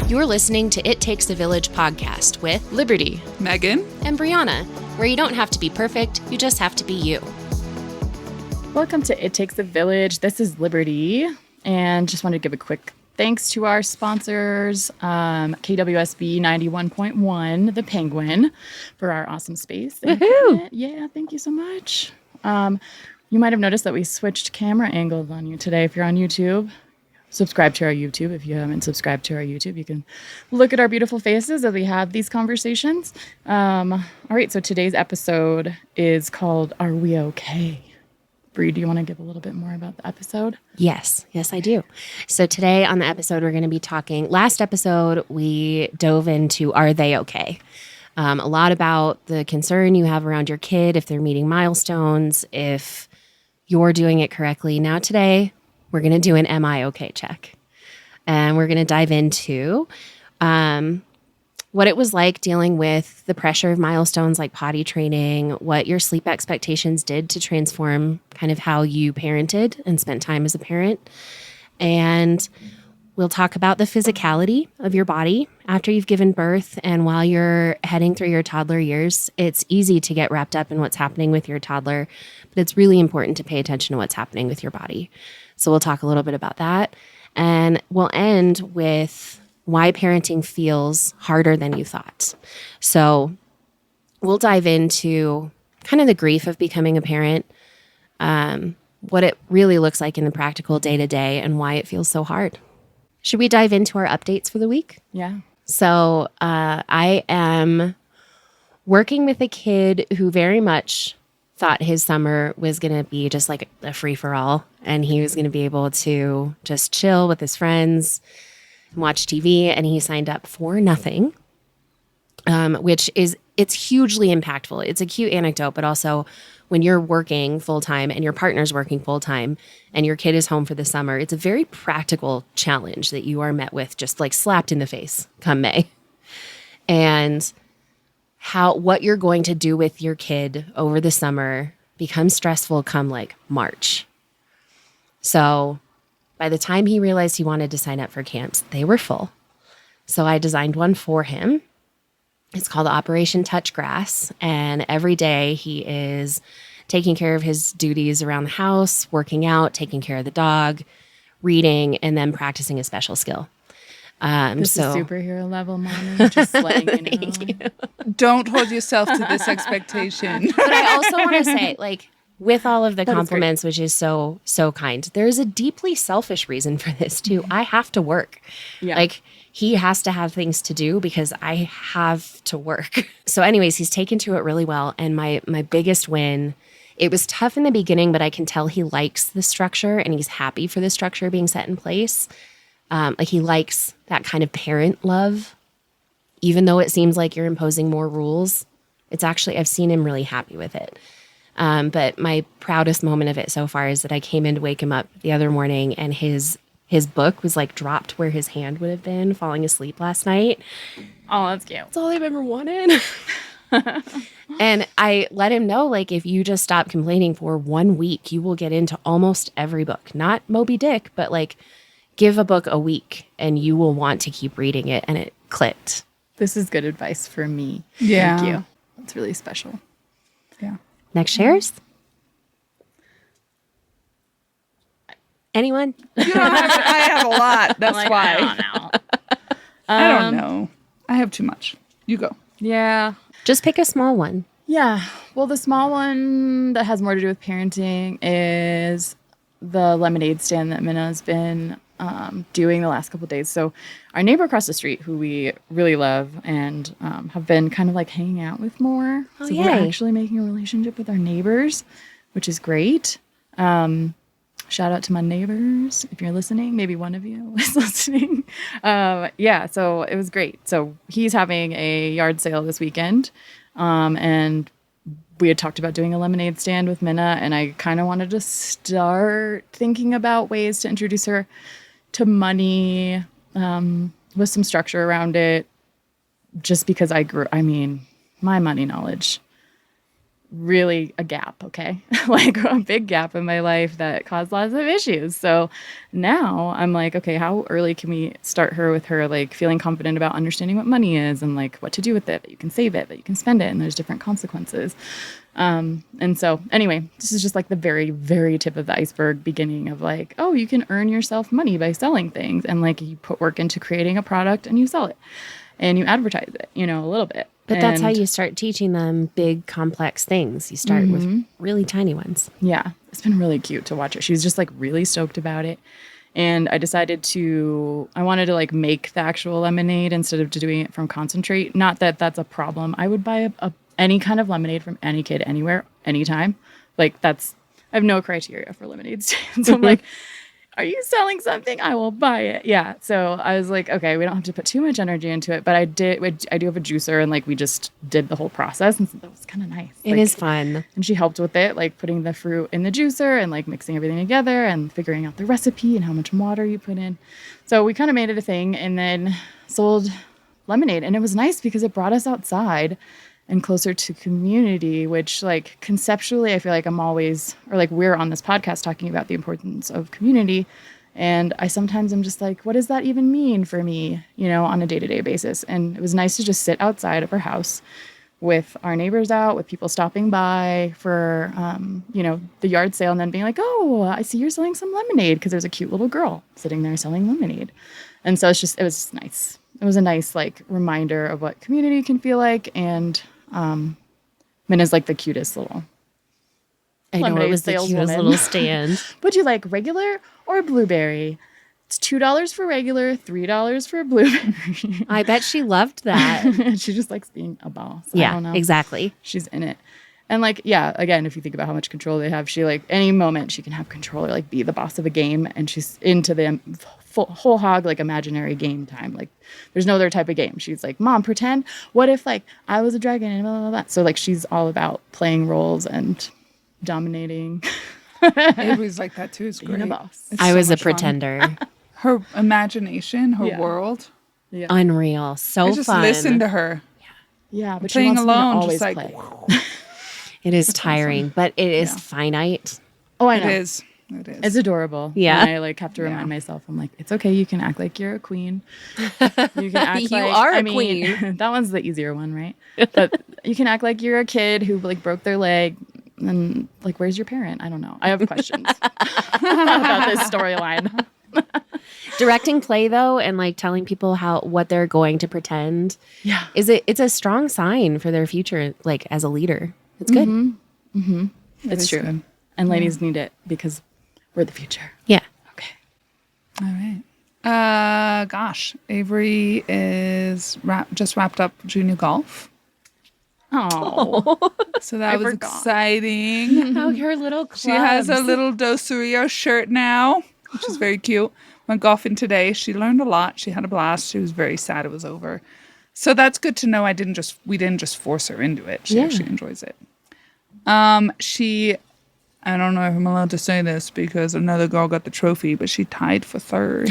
You're listening to It Takes a Village podcast with Liberty, Megan, and Brianna, where you don't have to be perfect, you just have to be you. Welcome to It Takes a Village. This is Liberty, and just wanted to give a quick thanks to our sponsors, KWSB 91.1, The Penguin, for our awesome space. Woohoo! Yeah, thank you so much. You might have noticed that we switched camera angles on you today. If you're on YouTube, subscribe to our YouTube. If you haven't subscribed to our YouTube, you can look at our beautiful faces as we have these conversations. All right, so today's episode is called Are We Okay? Bree, do you want to give a little bit more about the episode? Yes, I do. So today on the episode, we're going to be talking, last episode, we dove into Are They Okay? A lot about the concern you have around your kid, if they're meeting milestones, if you're doing it correctly. Now today, we're going to do an Am I Okay check. And we're going to dive into what it was like dealing with the pressure of milestones like potty training, what your sleep expectations did to transform kind of how you parented and spent time as a parent. And we'll talk about the physicality of your body after you've given birth and while you're heading through your toddler years. It's easy to get wrapped up in what's happening with your toddler, but it's really important to pay attention to what's happening with your body. So we'll talk a little bit about that. And we'll end with why parenting feels harder than you thought. So we'll dive into kind of the grief of becoming a parent, what it really looks like in the practical day-to-day, and why it feels so hard. Should we dive into our updates for the week? Yeah. So I am working with a kid who very much thought his summer was going to be just like a free-for-all, and he was going to be able to just chill with his friends, watch TV, and he signed up for nothing, it's hugely impactful. It's a cute anecdote, but also when you're working full-time and your partner's working full-time and your kid is home for the summer, it's a very practical challenge that you are met with, just like slapped in the face come May. And what you're going to do with your kid over the summer becomes stressful come like March. So by the time he realized he wanted to sign up for camps, they were full. So I designed one for him. It's called Operation Touch Grass. And every day he is taking care of his duties around the house, working out, taking care of the dog, reading, and then practicing a special skill. This is superhero level, Mommy. Just letting you know. Thank you. don't hold yourself to this expectation. But I also want to say, like, with all of the compliments, which is so kind, there's a deeply selfish reason for this too. I have to work. Yeah. Like, he has to have things to do because I have to work. So anyways, he's taken to it really well. And my biggest win, it was tough in the beginning, but I can tell he likes the structure and he's happy for the structure being set in place. Like, he likes that kind of parent love, even though it seems like you're imposing more rules. It's actually, I've seen him really happy with it. But my proudest moment of it so far is that I came in to wake him up the other morning and his book was like dropped where his hand would have been falling asleep last night. Oh, that's cute. That's all I've ever wanted. And I let him know, like, if you just stop complaining for 1 week, you will get into almost every book. Not Moby Dick, but like, give a book a week and you will want to keep reading it. And it clicked. This is good advice for me. Yeah. Thank you. It's really special. Yeah. Next shares? Anyone? You don't have to, I have a lot. That's Like, why. I don't know. I don't know. I have too much. You go. Yeah. Just pick a small one. Yeah. Well, the small one that has more to do with parenting is the lemonade stand that Minna has been doing the last couple of days. So our neighbor across the street, who we really love and have been kind of like hanging out with more. Oh, so yay. we're actually making a relationship with our neighbors, which is great. Shout out to my neighbors. If you're listening, maybe one of you is listening. Yeah, so it was great. So he's having a yard sale this weekend. And we had talked about doing a lemonade stand with Minna, and I kind of wanted to start thinking about ways to introduce her to money with some structure around it, just because my money knowledge really a gap, okay? Like a big gap in my life that caused lots of issues. So now I'm like, okay, how early can we start her with her like feeling confident about understanding what money is and like what to do with it, that you can save it, that you can spend it, and there's different consequences. And so anyway, this is just like the very, very tip of the iceberg beginning of like, oh, you can earn yourself money by selling things. And like you put work into creating a product and you sell it and you advertise it, a little bit. But that's how you start teaching them big, complex things. You start with really tiny ones. Yeah, it's been really cute to watch her. She's just like really stoked about it. And I decided I wanted to like make the actual lemonade instead of doing it from concentrate. Not that that's a problem. I would buy any kind of lemonade from any kid, anywhere, anytime. Like I have no criteria for lemonade stands. So I'm like, are you selling something? I will buy it. Yeah. So I was like, okay, we don't have to put too much energy into it. But I do have a juicer, and like we just did the whole process, and so that was kind of nice. It is fun. And she helped with it, like putting the fruit in the juicer and like mixing everything together and figuring out the recipe and how much water you put in. So we kind of made it a thing and then sold lemonade. And it was nice because it brought us outside and closer to community, which like conceptually, I feel like we're on this podcast talking about the importance of community. And I sometimes am just like, what does that even mean for me, on a day-to-day basis? And it was nice to just sit outside of our house with our neighbors out, with people stopping by for, the yard sale, and then being like, oh, I see you're selling some lemonade, because there's a cute little girl sitting there selling lemonade. And so it was just nice. It was a nice like reminder of what community can feel like. And Minna's like the cutest little I know, it was the cutest little stand. Would you like regular or blueberry? It's $2 for regular, $3 for blueberry. I bet she loved that. She just likes being a boss. Yeah, I don't know. exactly. She's in it. And like, yeah, again, if you think about how much control they have, she like any moment she can have control or like be the boss of a game, and she's into the whole hog, like imaginary game time. Like there's no other type of game. She's like, Mom, pretend, what if like I was a dragon and blah, blah, blah. So like she's all about playing roles and dominating. Avery's like that too. It's great. Being a boss. It's I so was a much fun. pretender. Her imagination, her world. Yeah. Unreal. So I just fun. listen to her. Yeah, but Playing she wants alone, to always just like play. It is tiring, but it is finite. Oh, I know. it is. It is. It's adorable. Yeah. And I like have to remind myself, I'm like, it's okay. You can act like you're a queen. You can act You like, are a queen. That one's the easier one, right? But you can act like you're a kid who like broke their leg. And like, where's your parent? I don't know. I have questions about this storyline. Directing play though, and like telling people what they're going to pretend. Yeah. It's a strong sign for their future, like as a leader. It's good. It's true. Good. And ladies need it because we're the future. Yeah. Okay. All right. Gosh, Avery is just wrapped up junior golf. Oh, So that was forgot. exciting. Oh, your little clubs. She has a little Dos Rios shirt now, which is very cute. Went golfing today. She learned a lot. She had a blast. She was very sad it was over. So that's good to know. We didn't just force her into it. She actually enjoys it. I don't know if I'm allowed to say this because another girl got the trophy, but she tied for third.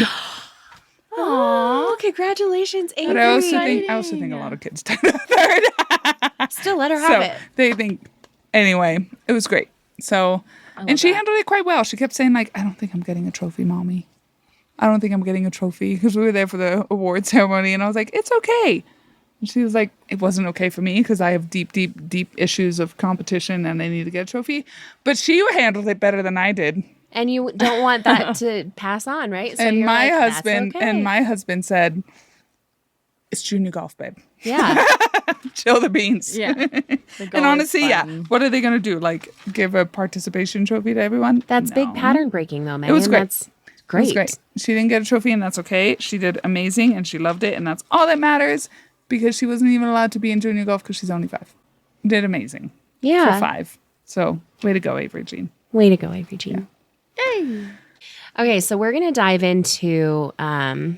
Oh, congratulations, Avery. But I also think a lot of kids tied for third. Still let her have it. They think, anyway, it was great. So, and she handled it quite well. She kept saying like, I don't think I'm getting a trophy, Mommy. I don't think I'm getting a trophy, because we were there for the award ceremony, and I was like, it's okay. And she was like, it wasn't okay for me because I have deep, deep, deep issues of competition and I need to get a trophy. But she handled it better than I did. And you don't want that to pass on, right? So And you're my like, husband "That's okay." and my husband said, it's junior golf, babe. Yeah. Chill the beans. yeah. And honestly, yeah. What are they going to do? Like give a participation trophy to everyone? That's big No. pattern breaking though, man. It was great. That's It great. was great. She didn't get a trophy, and that's okay. She did amazing, and she loved it, and that's all that matters, because she wasn't even allowed to be in junior golf because she's only 5. Did amazing. Yeah. For 5. So way to go, Avery Jean. Way to go, Avery Jean. Yay. Okay, so we're going to dive into a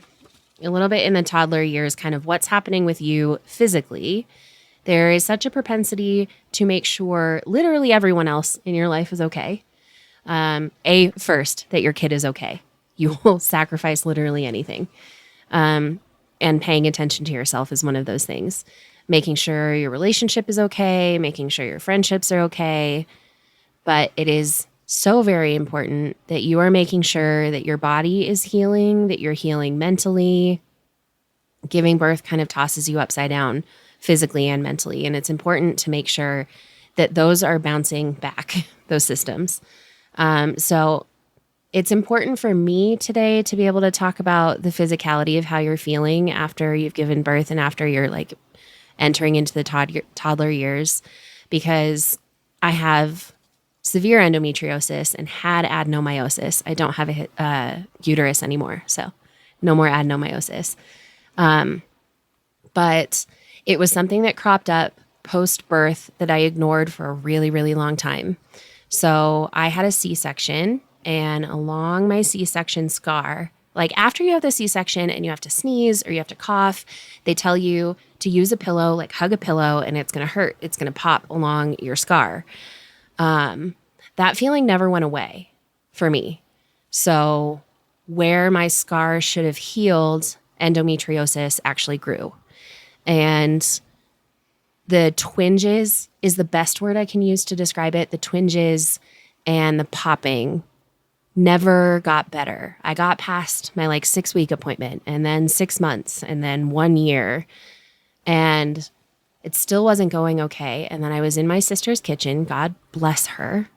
little bit in the toddler years, kind of what's happening with you physically. There is such a propensity to make sure literally everyone else in your life is okay. First, that your kid is okay. You will sacrifice literally anything. And paying attention to yourself is one of those things. Making sure your relationship is okay, making sure your friendships are okay. But it is so very important that you are making sure that your body is healing, that you're healing mentally. Giving birth kind of tosses you upside down physically and mentally. And it's important to make sure that those are bouncing back, those systems. So it's important for me today to be able to talk about the physicality of how you're feeling after you've given birth and after you're like entering into the toddler years, because I have severe endometriosis and had adenomyosis. I don't have a uterus anymore, so no more adenomyosis. But it was something that cropped up post-birth that I ignored for a really, really long time. So I had a C-section, and along my C-section scar, like after you have the C-section and you have to sneeze or you have to cough, they tell you to use a pillow, like hug a pillow, and it's going to hurt. It's going to pop along your scar. That feeling never went away for me. So where my scar should have healed, endometriosis actually grew. And the twinges is the best word I can use to describe it. The twinges and the popping never got better. I got past my like 6-week appointment, and then 6 months, and then 1 year. And it still wasn't going okay. And then I was in my sister's kitchen. God bless her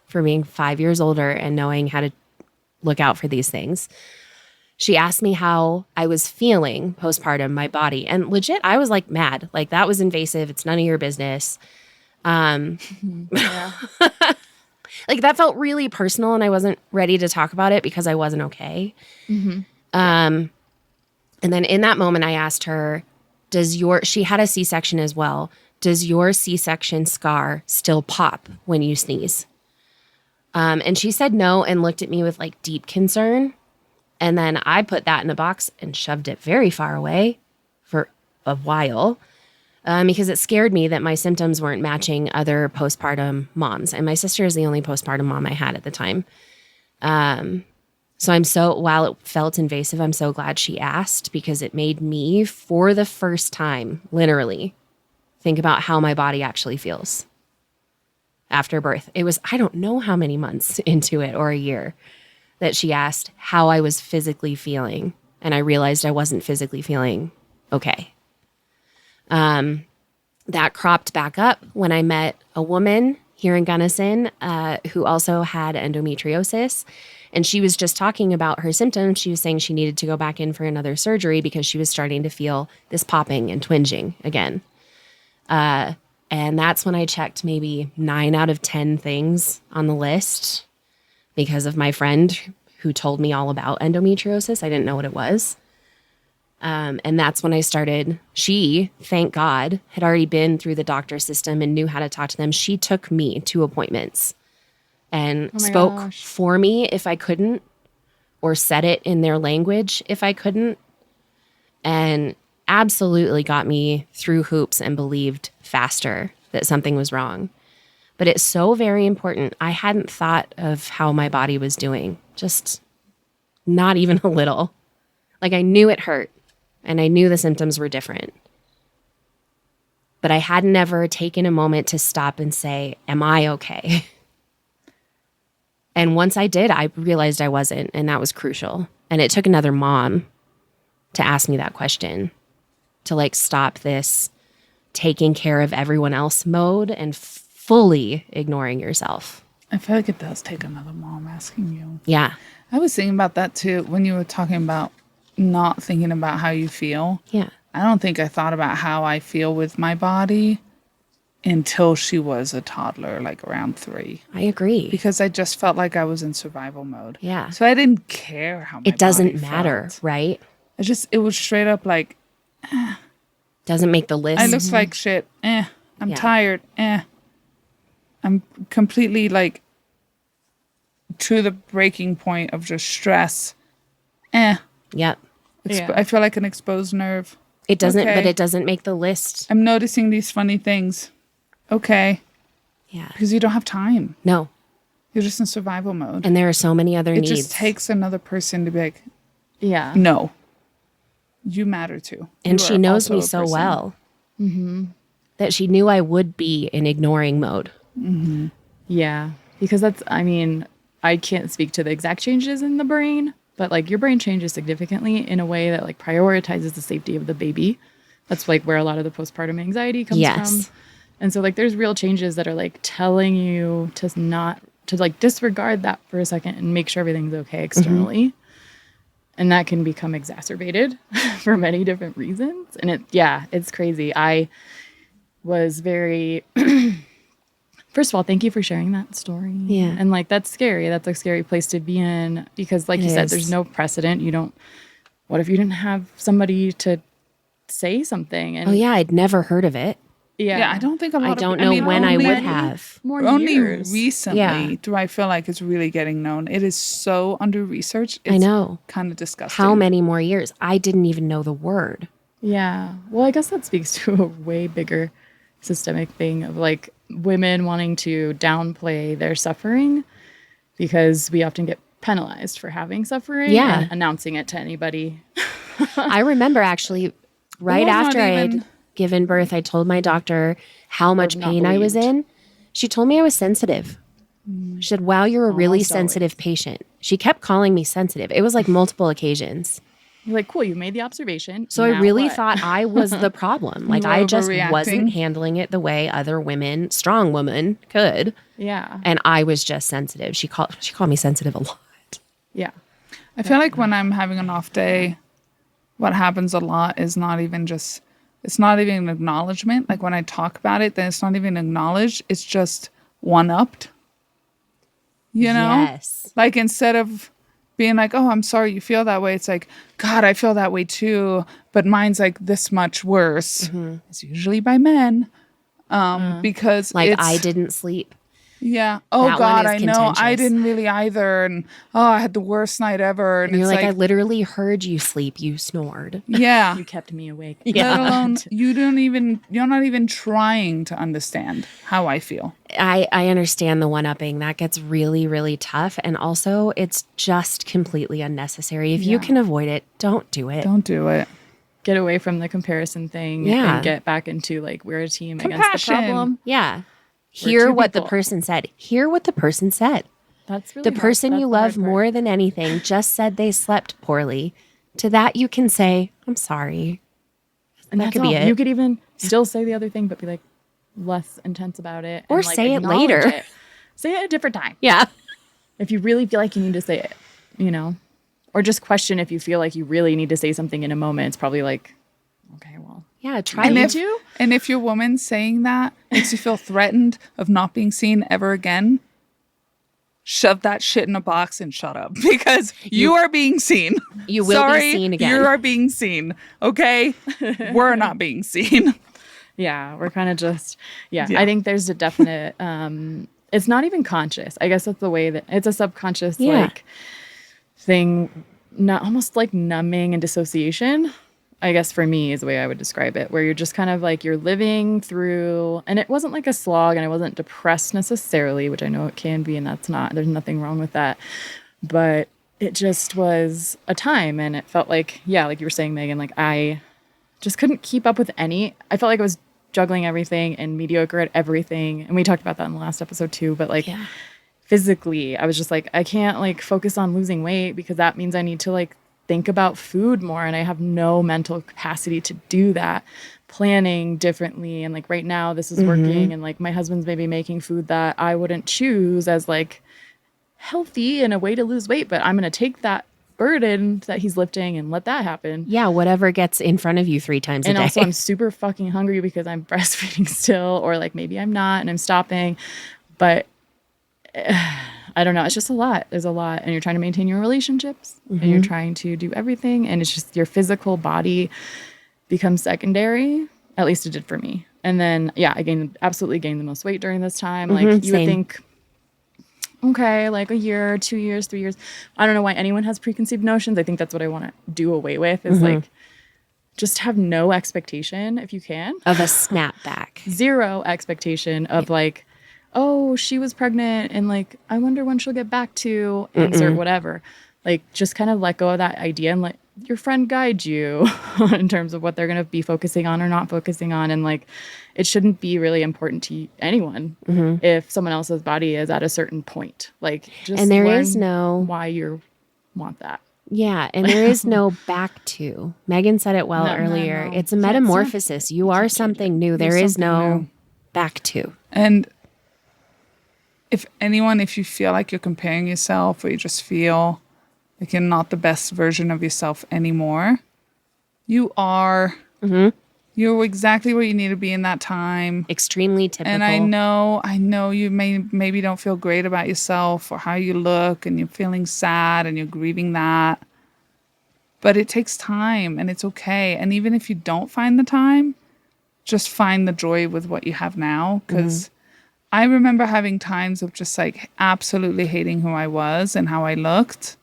for being 5 years older and knowing how to look out for these things. She asked me how I was feeling postpartum, my body. And legit, I was like mad. Like, that was invasive. It's none of your business. Yeah. Like, that felt really personal, and I wasn't ready to talk about it because I wasn't okay. And then in that moment, I asked her, she had a C-section as well. Does your C-section scar still pop when you sneeze? And she said no and looked at me with like deep concern. And then I put that in a box and shoved it very far away for a while because it scared me that my symptoms weren't matching other postpartum moms. And my sister is the only postpartum mom I had at the time. So while it felt invasive, I'm so glad she asked, because it made me, for the first time, literally, think about how my body actually feels after birth. It was, I don't know how many months into it, or a year, that she asked how I was physically feeling. And I realized I wasn't physically feeling okay. That cropped back up when I met a woman here in Gunnison who also had endometriosis. And she was just talking about her symptoms. She was saying she needed to go back in for another surgery because she was starting to feel this popping and twinging again. And that's when I checked maybe 9 out of 10 things on the list because of my friend who told me all about endometriosis. I didn't know what it was. And that's when I started. She, thank God, had already been through the doctor system and knew how to talk to them. She took me to appointments and spoke for me if I couldn't, or said it in their language if I couldn't, and absolutely got me through hoops and believed faster that something was wrong. But it's so very important. I hadn't thought of how my body was doing, just not even a little. Like, I knew it hurt and I knew the symptoms were different. But I hadn't ever taken a moment to stop and say, am I okay? And once I did, I realized I wasn't, and that was crucial. And it took another mom to ask me that question, to like stop this taking care of everyone else mode and fully ignoring yourself. I feel like it does take another mom asking you. Yeah. I was thinking about that too when you were talking about not thinking about how you feel. Yeah. I don't think I thought about how I feel with my body until she was a toddler, like around 3. I agree. Because I just felt like I was in survival mode. Yeah. So I didn't care how my It doesn't body matter, felt. right? It was straight up like, Doesn't make the list. I look like shit. I'm Yeah. tired. I'm completely like to the breaking point of just stress. Yep. Yeah. I feel like an exposed nerve. It doesn't, Okay. but it doesn't make the list. I'm noticing these funny things. Okay. Yeah. Because you don't have time. No. You're just in survival mode. And there are so many other It needs. just takes another person to be like, Yeah. no. you matter too. And You she are knows also me a so person. well that she knew I would be in ignoring mode. Yeah, because I can't speak to the exact changes in the brain, but like your brain changes significantly in a way that like prioritizes the safety of the baby. That's like where a lot of the postpartum anxiety comes Yes. from. And so like there's real changes that are like telling you to like disregard that for a second and make sure everything's okay externally. And that can become exacerbated for many different reasons. And it's crazy. I was very First of all, thank you for sharing that story. Yeah. And like that's scary. That's a scary place to be in because like It you said, is. there's no precedent. What if you didn't have somebody to say something? And Oh, yeah. I'd never heard of it. Yeah, I don't think a lot I of don't people- know when I only- would have. more Only years. recently Yeah. do I feel like it's really getting known. It is so under researched. I know. Kind of disgusting. How many more years? I didn't even know the word. Yeah. Well, I guess that speaks to a way bigger systemic thing of like women wanting to downplay their suffering because we often get penalized for having suffering Yeah. and announcing it to anybody. I remember actually right Well, not after I had even- given birth, I told my doctor how much not pain I was believed. in. She told me I was sensitive. She said, wow, you're a really Almost sensitive patient. She kept calling me sensitive. It was like multiple occasions. You're like, cool, you made the observation. So I Now really what? thought I was the problem. Like were I just overreacting. wasn't handling it the way other women, strong women, could. Yeah. And I was just sensitive. She called me sensitive a lot. Yeah. I feel like when I'm having an off day, what happens a lot is it's not even an acknowledgement. Like when I talk about it, then it's not even acknowledged. It's just one-upped. You know? Yes. Like instead of being like, oh, I'm sorry you feel that way. It's like, God, I feel that way too. But mine's like this much worse. It's usually by men. Because Like it's, I didn't sleep. yeah. Oh That one God, is I know. I contentious. didn't really either. And oh, I had the worst night ever. And And you're it's like, I like, literally heard you sleep. You snored. yeah. You kept me awake. Let alone you're not even trying to understand how I feel. I understand the one-upping. That gets really, really tough. And also, it's just completely unnecessary. If you can avoid it, don't do it. Don't do it. Get away from the comparison thing Yeah. and get back into like we're a team against Compassion. the problem. Yeah. We're Hear two what the people. person said. Hear what the person said. That's really The hard. person That's you the hard love part. more than anything just said they slept poorly. To that, you can say, I'm sorry. And that that's could be all. it. You could even still say the other thing, but be like less intense about it. Or and, like, say it acknowledge later. it. Say it at a different time. Yeah. If you really feel like you need to say it, or just question if you feel like you really need to say something in a moment. It's probably like, okay, well, Yeah. Try And it. if your woman saying that makes you feel threatened of not being seen ever again, shove that shit in a box and shut up because you are being seen. You will be seen again. You are being seen. Okay? We're not being seen. yeah, we're kind of just, Yeah. I think there's a definite, it's not even conscious. I guess that's the way that it's a subconscious Yeah. like thing, not almost like numbing and dissociation. I guess for me is the way I would describe it, where you're just kind of like you're living through, and it wasn't like a slog and I wasn't depressed necessarily, which I know it can be, and there's nothing wrong with that. But it just was a time and it felt like, yeah, like you were saying, Megan, like I just couldn't keep up with I felt like I was juggling everything and mediocre at everything. And we talked about that in the last episode too, but like Yeah. physically, I was just like, I can't like focus on losing weight because that means I need to like think about food more and I have no mental capacity to do that. Planning differently and like right now this is working and like my husband's maybe making food that I wouldn't choose as like healthy and a way to lose weight, but I'm going to take that burden that he's lifting and let that happen. Yeah. Whatever gets in front of you 3 times a And day. also I'm super fucking hungry because I'm breastfeeding still, or like maybe I'm not and I'm stopping, but I don't know. It's just a lot. There's a lot. And you're trying to maintain your relationships and you're trying to do everything. And it's just your physical body becomes secondary. At least it did for me. And then, yeah, I absolutely gained the most weight during this time. Like you would same. think, okay, like a year, 2 years, 3 years. I don't know why anyone has preconceived notions. I think that's what I want to do away with is like, just have no expectation if you can. Of a snapback. Zero expectation of like, oh, she was pregnant and like, I wonder when she'll get back to insert whatever. Like, just kind of let go of that idea and your friend guide you in terms of what they're going to be focusing on or not focusing on. And like, it shouldn't be really important to anyone if someone else's body is at a certain point. Like, just And there learn is no why you want that. Yeah, and there is no back to. Megan said it well earlier. no. It's a metamorphosis. You are something new. There is no new. back to. And if you feel like you're comparing yourself, or you just feel like you're not the best version of yourself anymore, you are. You're exactly where you need to be in that time. Extremely typical. And I know you maybe don't feel great about yourself or how you look, and you're feeling sad and you're grieving that. But it takes time, and it's okay. And even if you don't find the time, just find the joy with what you have now. Because I remember having times of just like absolutely hating who I was and how I looked.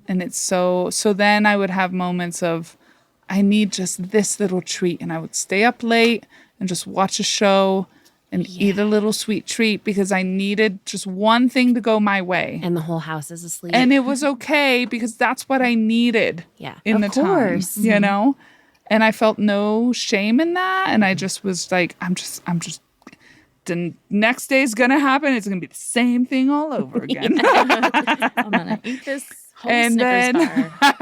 And it's so then I would have moments of, I need just this little treat, and I would stay up late and just watch a show and eat a little sweet treat because I needed just one thing to go my way. And the whole house is asleep. And it was okay because that's what I needed in the time, you know? And I felt no shame in that. And I just was like, I'm just, the next day's going to happen. It's going to be the same thing all over again. I'm going to eat this whole Snickers bar.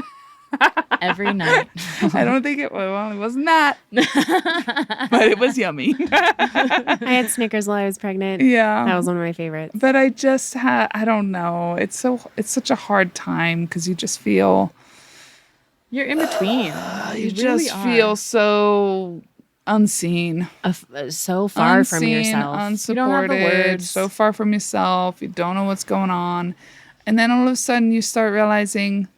Every night. I don't think it wasn't that. But it was yummy. I had Snickers while I was pregnant. Yeah. That was one of my favorites. But I just I don't know. It's such a hard time because you just feel you're in between. You just feel so unseen. So far from yourself. Unsupported, you don't have the words. So far from yourself. You don't know what's going on. And then all of a sudden you start realizing,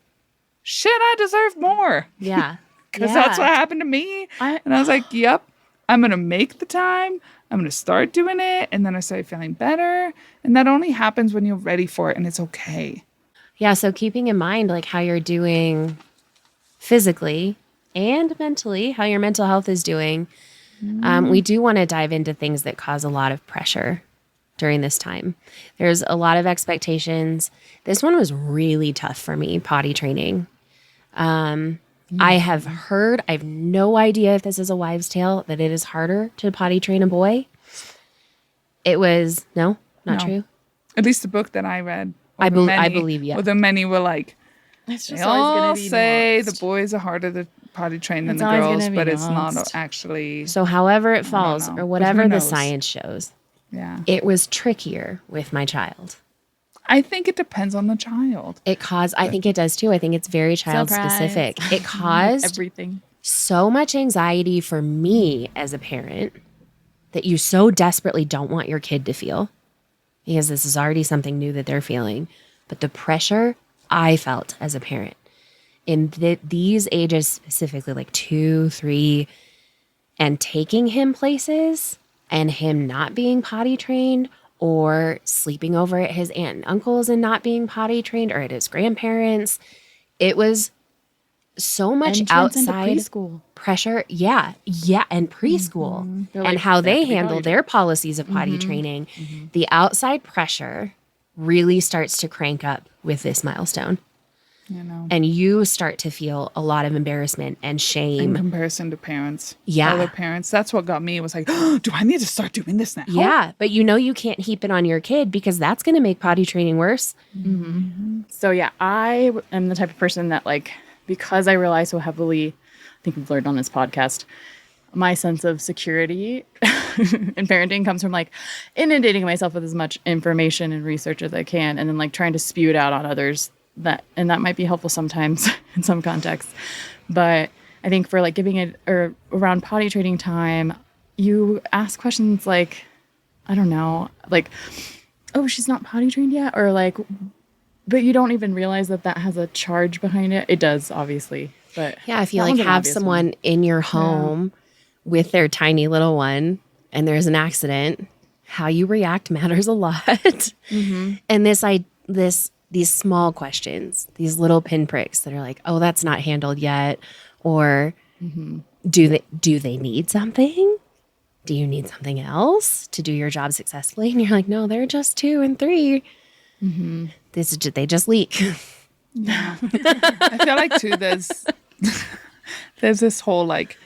shit, I deserve more. Yeah. Because that's what happened to me. And I was like, yep, I'm going to make the time. I'm going to start doing it. And then I started feeling better. And that only happens when you're ready for it, and it's okay. Yeah. So keeping in mind like how you're doing physically and mentally, how your mental health is doing, we do want to dive into things that cause a lot of pressure during this time. There's a lot of expectations. This one was really tough for me, potty training. I have heard, I have no idea if this is a wives' tale, that it is harder to potty train a boy. It was, not true. At least the book that I read. I believe you. Well, the many were like, it's just they all always going to be say nuanced. the boys are harder to potty train than It's the always girls, gonna be but it's not nuanced. actually. So however it falls know. or But whatever who the knows? science shows, Yeah. it was trickier with my child. I think it depends on the child. I think it does too. I think it's very child specific. It caused everything. so much anxiety for me as a parent that you so desperately don't want your kid to feel, because this is already something new that they're feeling. But the pressure I felt as a parent in these ages, specifically like 2, 3, and taking him places and him not being potty trained, or sleeping over at his aunt and uncle's and not being potty trained, or at his grandparents. It was so much Entrance into outside preschool. pressure. Yeah. And preschool. They're And like, how they they have to be handle potty their policies of potty training. The outside pressure really starts to crank up with this milestone. You know, And you start to feel a lot of embarrassment and in shame. comparison to parents. Yeah. Other parents. That's what got me. It was like, oh, do I need to start doing this now? Yeah. But you can't heap it on your kid, because that's going to make potty training worse. So yeah, I am the type of person that, like, because I rely so heavily, I think we've learned on this podcast, my sense of security in parenting comes from like inundating myself with as much information and research as I can, and then like trying to spew it out on others. That might be helpful sometimes in some contexts, but I think for like giving it, or around potty training time, you ask questions like, I don't know, like, oh, she's not potty trained yet, or like, but you don't even realize that has a charge behind it. It does, obviously, but Yeah. If you that like one's an have obvious someone one. in your home with their tiny little one and there's an accident, how you react matters a lot. And these small questions, these little pinpricks that are like, oh, that's not handled yet. Or do they need something? Do you need something else to do your job successfully? And you're like, no, they're just 2 and 3. They just leak. I feel like too, there's this whole like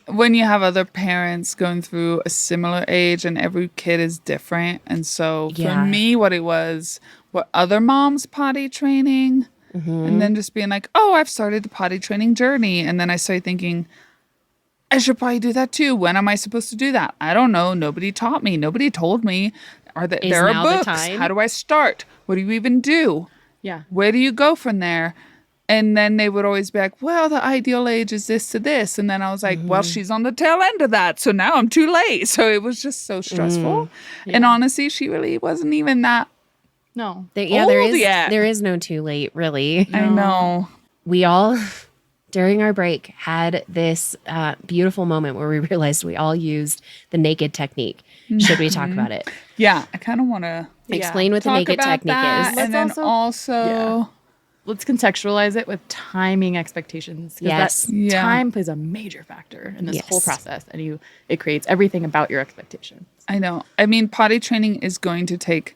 when you have other parents going through a similar age and every kid is different. And so for Yeah. me, what it was, what other moms potty training and then just being like, oh, I've started the potty training journey. And then I started thinking, I should probably do that too. When am I supposed to do that? I don't know. Nobody taught me. Nobody told me. There are now the books. time? How do I start? What do you even do? Yeah. Where do you go from there? And then they would always be like, well, the ideal age is this to this. And then I was like, well, she's on the tail end of that. So now I'm too late. So it was just so stressful. And honestly, she really wasn't even that. No. There is no too late, really. I know. We all, during our break, had this beautiful moment where we realized we all used the naked technique. Should we talk about it? Yeah. I kind of want to Explain what the talk naked about technique that. is. And then also Let's contextualize it with timing expectations. 'Cause Yes. Time plays a major factor in this Yes. whole process, and it creates everything about your expectation. I know. I mean, potty training is going to take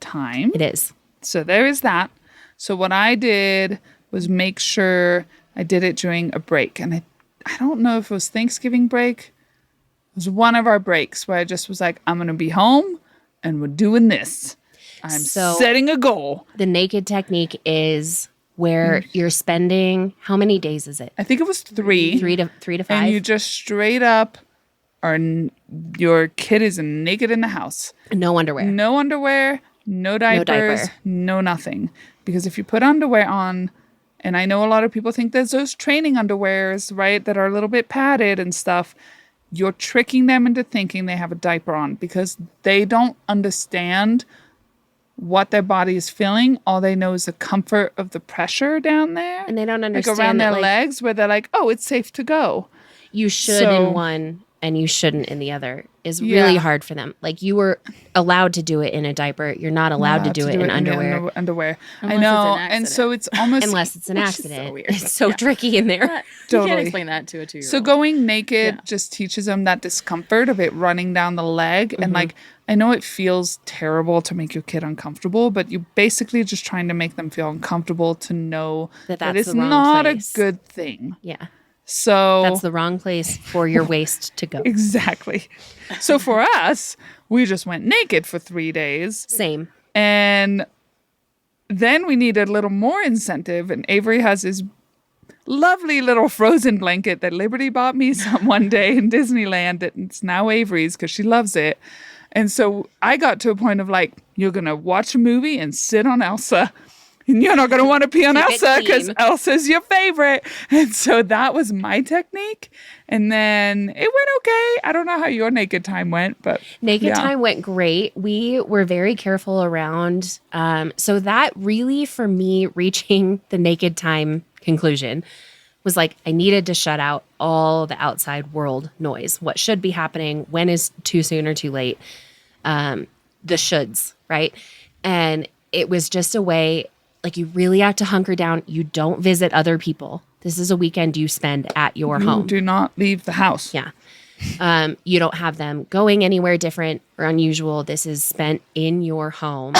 time. It is. So there is that. So what I did was make sure I did it during a break. And I don't know if it was Thanksgiving break. It was one of our breaks where I just was like, I'm going to be home and we're doing this. I'm setting a goal. The naked technique is where you're spending, how many days is it? I think it was 3. 3 to 5? And you just straight up your kid is naked in the house. No underwear. No underwear, no diapers, no nothing. Because if you put underwear on, and I know a lot of people think there's those training underwears, right, that are a little bit padded and stuff. You're tricking them into thinking they have a diaper on because they don't understand what their body is feeling. All they know is the comfort of the pressure down there. And they don't understand like around that, their legs where they're like, oh, it's safe to go. You should in one and you shouldn't in the other is really hard for them. Like you were allowed to do it in a diaper. You're not allowed to do it in underwear. Underwear. I Unless know. it's an And so it's almost Unless it's an accident. so weird. It's so tricky in there. You Totally. can't explain that to a 2-year-old. So going naked just teaches them that discomfort of it running down the leg. And like, I know it feels terrible to make your kid uncomfortable, but you're basically just trying to make them feel uncomfortable to know that it's the wrong not place. a good thing. Yeah. So That's the wrong place for your waist to go. exactly. So for us, we just went naked for 3 days. Same. And then we needed a little more incentive. And Avery has this lovely little frozen blanket that Liberty bought me one day in Disneyland. It's now Avery's because she loves it. And so I got to a point of like, you're going to watch a movie and sit on Elsa. And you're not going to want to pee on Keep it Elsa because clean. Elsa's your favorite. And so that was my technique. And then it went okay. I don't know how your naked time went, but Naked time went great. We were very careful around. So that really, for me, reaching the naked time conclusion was like I needed to shut out all the outside world noise. What should be happening? When is too soon or too late? The shoulds, right? And it was just a way, like you really have to hunker down. You don't visit other people. This is a weekend you spend at your home. do not leave the house. Yeah. You don't have them going anywhere different or unusual. This is spent in your home.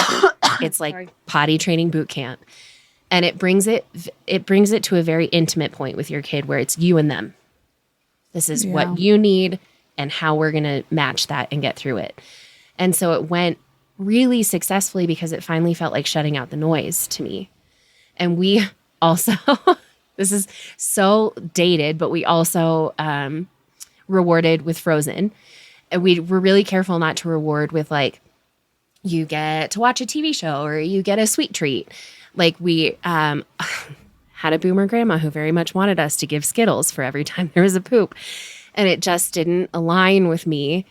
It's like potty training boot camp. And it brings it to a very intimate point with your kid where it's you and them. This is what you need and how we're going to match that and get through it. And so it went really successfully because it finally felt like shutting out the noise to me. And we also, this is so dated, but we also rewarded with Frozen. And we were really careful not to reward with like, you get to watch a TV show or you get a sweet treat. Like we had a boomer grandma who very much wanted us to give Skittles for every time there was a poop. And it just didn't align with me.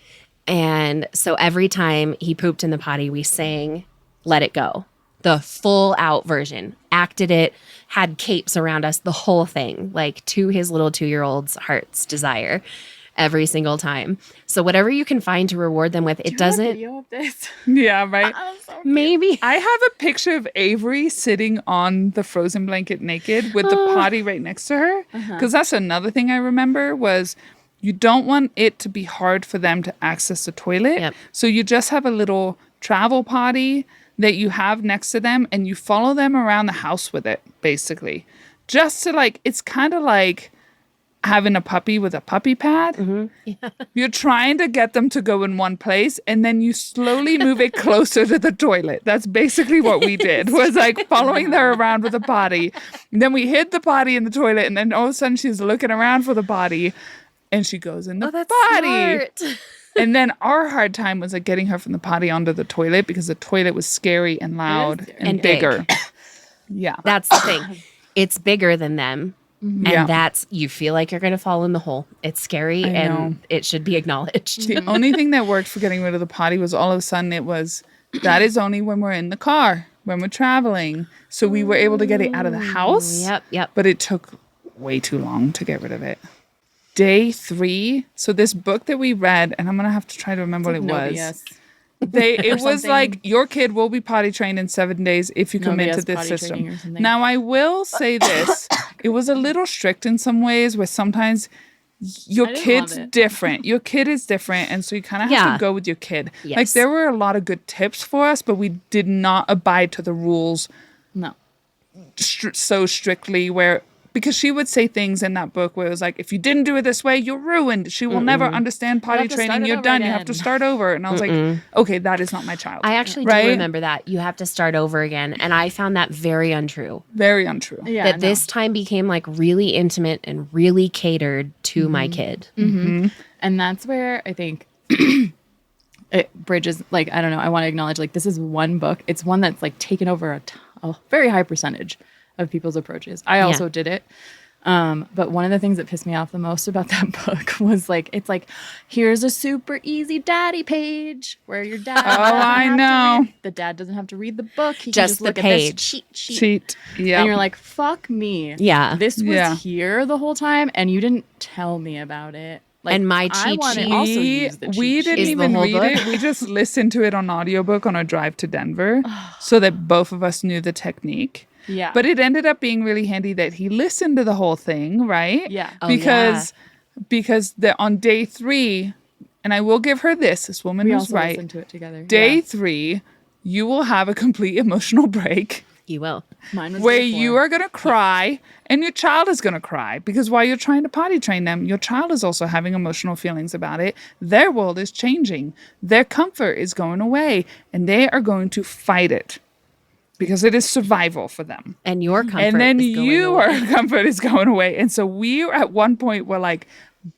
And so every time he pooped in the potty, we sang Let It Go, the full out version, acted it, had capes around us, the whole thing, like to his little 2-year-old's heart's desire every single time. So whatever you can find to reward them with, it doesn't. Video of this. Yeah, right. Maybe. I have a picture of Avery sitting on the frozen blanket naked with the potty right next to her. Because that's another thing I remember was you don't want it to be hard for them to access the toilet. Yep. So you just have a little travel potty that you have next to them and you follow them around the house with it, basically. just to like, it's kind of like having a puppy with a puppy pad. You're trying to get them to go in one place, and then you slowly move it closer to the toilet. That's basically what we did, was like following her around with a potty. And then we hid the potty in the toilet, and then all of a sudden she's looking around for the potty, and she goes in the potty. Smart. And then our hard time was like getting her from the potty onto the toilet, because the toilet was scary and loud and big. bigger. Yeah. That's the thing. It's bigger than them. And Yeah. that's, you feel like you're going to fall in the hole. It's scary I and know. it should be acknowledged. The only thing that worked for getting rid of the potty was all of a sudden it was, that is only when we're in the car, when we're traveling. So we were able to get it out of the house. Yep. But it took way too long to get rid of it. Day 3. So this book that we read, and I'm going to have to try to remember what it No was. BS. It was something. like, your kid will be potty trained in 7 days if you No commit to BS this potty training or system. something. Now, I will say this. It was a little strict in some ways, where sometimes your I didn't kid's love it. different. Your kid is different. And so you kind of have Yeah. to go with your kid. Like, Yes. there were a lot of good tips for us, but we did not abide to the rules No. so strictly, because she would say things in that book where it was like, if you didn't do it this way, you're ruined. She will never understand potty have to start training. it You're over done. You have to again. start over. And I was like, okay, that is not my child. I actually Right? do remember that. You have to start over again. And I found that very untrue. Very untrue. Yeah. That this time became like really intimate and really catered to my kid. And that's where I think it bridges, like, I don't know, I want to acknowledge, like, this is one book. It's one that's like taken over a very high percentage of people's approaches. I also did it. But one of the things that pissed me off the most about that book was like, it's like, here's a super easy daddy page where your dad. I know. The dad doesn't have to read the book. He Just can the just look page. at this cheat sheet. Cheat. Yeah. And you're like, fuck me. Yeah. This was Yeah. here the whole time, and you didn't tell me about it. Like, And my I cheat wanna sheet- also use the we cheat didn't sheet. Is the even whole read book? it. We just listened to it on audiobook on our drive to Denver so that both of us knew the technique. Yeah. But it ended up being really handy that he listened to the whole thing, right? Yeah. Oh, because on day 3, and I will give her this woman we was also right. listened to it together. Day Yeah. 3, you will have a complete emotional break You will. Mine was where day 4. you are going to cry and your child is going to cry, because while you're trying to potty train them, your child is also having emotional feelings about it. Their world is changing. Their comfort is going away, and they are going to fight it because it is survival for them. And your comfort And then is going your away. comfort is going away. And so we at one point were like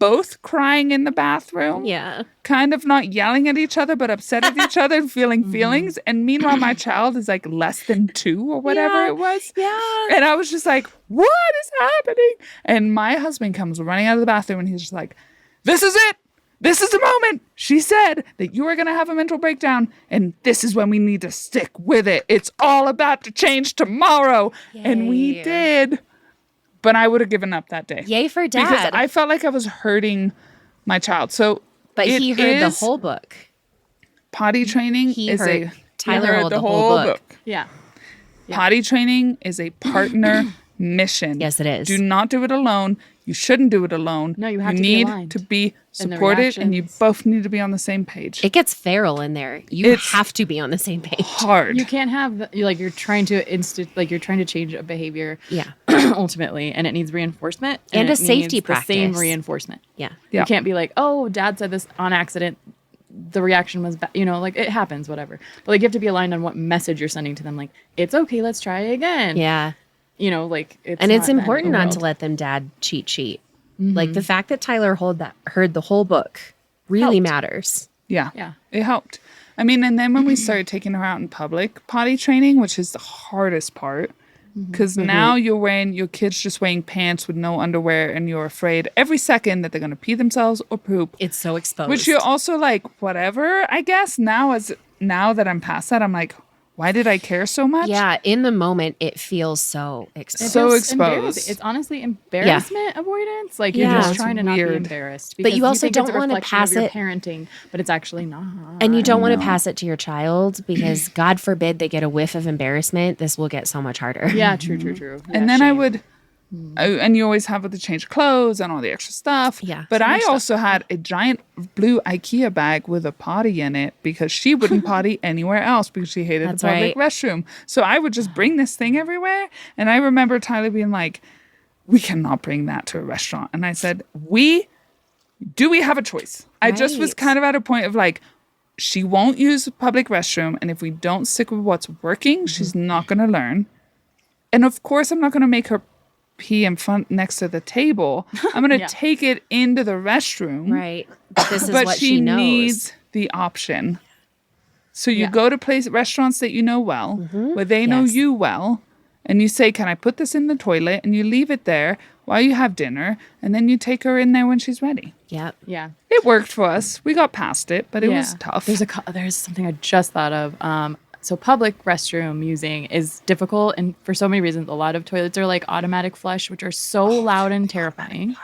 both crying in the bathroom. Yeah. Kind of not yelling at each other, but upset at each other and feeling feelings. And meanwhile, my child is like less than 2 or whatever Yeah. it was. Yeah. And I was just like, what is happening? And my husband comes running out of the bathroom and he's just like, this is it. This is the moment. She said that you are going to have a mental breakdown, and this is when we need to stick with it. It's all about to change tomorrow. And we Yay. did. But I would have given up that day. Yay for dad. Because I felt like I was hurting my child. So but it he heard the is- whole book. potty training He is heard a Tyler heard hold the whole book. Yeah. Potty training is a partner mission. Yes, it is. Do not do it alone. You shouldn't do it alone. No, you have to be need aligned. to be And the supported, and you reactions. both need to be on the same page. It gets feral in there. You It's have to be on the same page. hard. You can't have you're trying to change a behavior Yeah. ultimately, and it needs reinforcement And a it safety needs the same practice. reinforcement. Yeah. Yeah. You can't be like, oh, dad said this on accident. The reaction was, like it happens, whatever. But like you have to be aligned on what message you're sending to them. Like, it's okay, let's try again. Yeah. Like it's And it's not the end of important the not to world. let them dad cheat sheet. Like the fact that Tyler heard the whole book really Helped. matters. Yeah. Yeah. It helped. I mean, and then when we started taking her out in public potty training, which is the hardest part, because now your kid's just wearing pants with no underwear, and you're afraid every second that they're going to pee themselves or poop. It's so exposed. Which you're also like, whatever, I guess. Now that I'm past that, I'm like, why did I care so much? Yeah, in the moment it feels so exposed. So feels exposed. embarrassing. It's honestly embarrassment avoidance. Like you're Yeah. just It's trying to not weird. be embarrassed. But because you also think it's don't a wanna reflection pass of your it- parenting, but it's actually not. And you don't want to pass it to your child because God forbid they get a whiff of embarrassment. This will get so much harder. Yeah, true. And then I would, and you always have the change clothes and all the extra stuff. Yeah. But So I much stuff. also had a giant blue IKEA bag with a potty in it because she wouldn't potty anywhere else because she hated That's the public right. restroom. So I would just bring this thing everywhere. And I remember Tyler being like, we cannot bring that to a restaurant. And I said, we have a choice? I just was kind of at a point of like, she won't use a public restroom. And if we don't stick with what's working, she's not going to learn. And of course, I'm not going to make her pee in front next to the table. I'm going to take it into the restroom. Right. But this is what she knows. Needs the option. So you go to restaurants that you know well, where they know you well, and you say, can I put this in the toilet? And you leave it there while you have dinner, and then you take her in there when she's ready. Yep. Yeah. It worked for us. We got past it, but it was tough. There's something I just thought of. So public restroom using is difficult, and for so many reasons. A lot of toilets are like automatic flush, which are so loud and terrifying.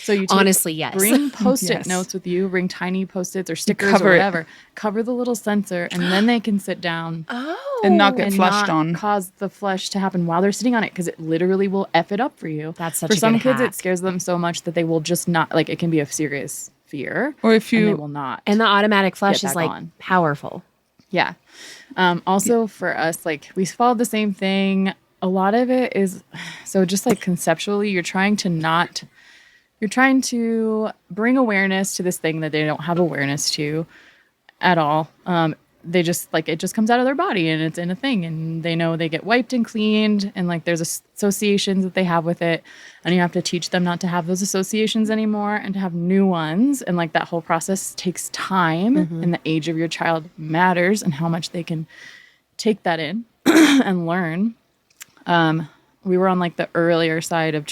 So you honestly, yes. Bring Post-it notes with you. Bring tiny Post-its or stickers or whatever. Cover the little sensor, and then they can sit down. And not get flushed on. Cause the flush to happen while they're sitting on it, because it literally will F it up for you. That's such for a some good kids, hack. it scares them so much that they will just not, like, it can be a serious fear. Or if you... And they will not. And the automatic flush get is back like on. powerful. Yeah. Also for us, like, we followed the same thing. A lot of it is, so just like conceptually, you're trying to bring awareness to this thing that they don't have awareness to at all. They just, like, it just comes out of their body and it's in a thing, and they know they get wiped and cleaned, and like there's associations that they have with it, and you have to teach them not to have those associations anymore and to have new ones. And like that whole process takes time, and the age of your child matters and how much they can take that in and learn. We were on like the earlier side of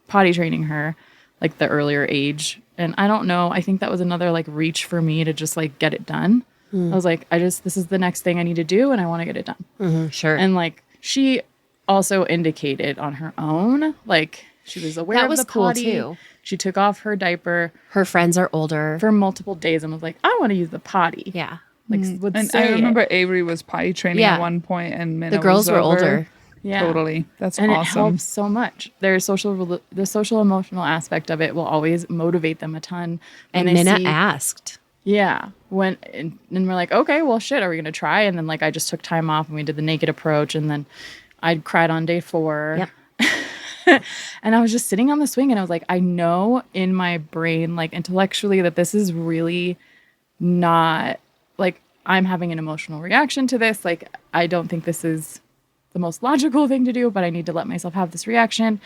potty training her, like the earlier age. And I don't know, I think that was another like reach for me to just like get it done. I was like, this is the next thing I need to do, and I want to get it done. Sure. And like, she also indicated on her own, like, she was aware of the potty. Cool too. She took off her diaper. Her friends are older. For multiple days, and was like, I want to use the potty. Yeah. Like, and I remember Avery was potty training at one point, and Minna the girls were over. older. Yeah. Totally. That's and awesome. It helps so much. The social emotional aspect of it will always motivate them a ton. And Minna asked. Yeah. And we're like, okay, well, shit, are we going to try? And then like, I just took time off and we did the naked approach, and then I cried on day 4. Yep. And I was just sitting on the swing, and I was like, I know in my brain, like intellectually, that this is really not, like, I'm having an emotional reaction to this. Like, I don't think this is the most logical thing to do, but I need to let myself have this reaction,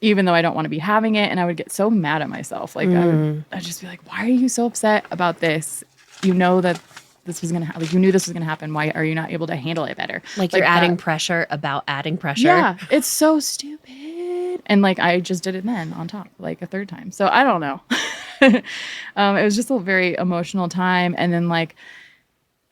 even though I don't want to be having it. And I would get so mad at myself. Like, I'd just be like, why are you so upset about this? You know that this was going to happen. Like, you knew this was going to happen. Why are you not able to handle it better? Like you're adding pressure about adding pressure. Yeah. It's so stupid. And like, I just did it then on top, like a third time. So I don't know. It was just a very emotional time. And then like,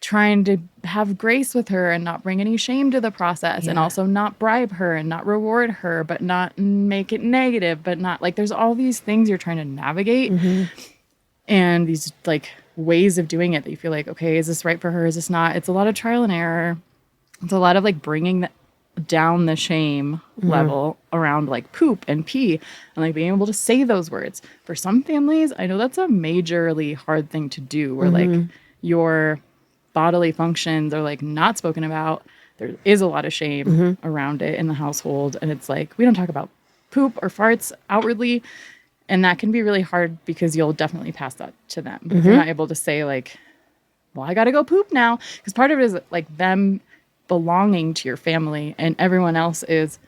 trying to have grace with her and not bring any shame to the process, and also not bribe her and not reward her, but not make it negative, but not like, there's all these things you're trying to navigate, and these like ways of doing it that you feel like, okay, is this right for her? Is this not? It's a lot of trial and error. It's a lot of like bringing down the shame level around like poop and pee, and like being able to say those words. For some families, I know that's a majorly hard thing to do, where like your bodily functions are like not spoken about. There is a lot of shame around it in the household, and it's like, we don't talk about poop or farts outwardly, and that can be really hard because you'll definitely pass that to them if you're not able to say like, well, I gotta go poop now, because part of it is like them belonging to your family, and everyone else is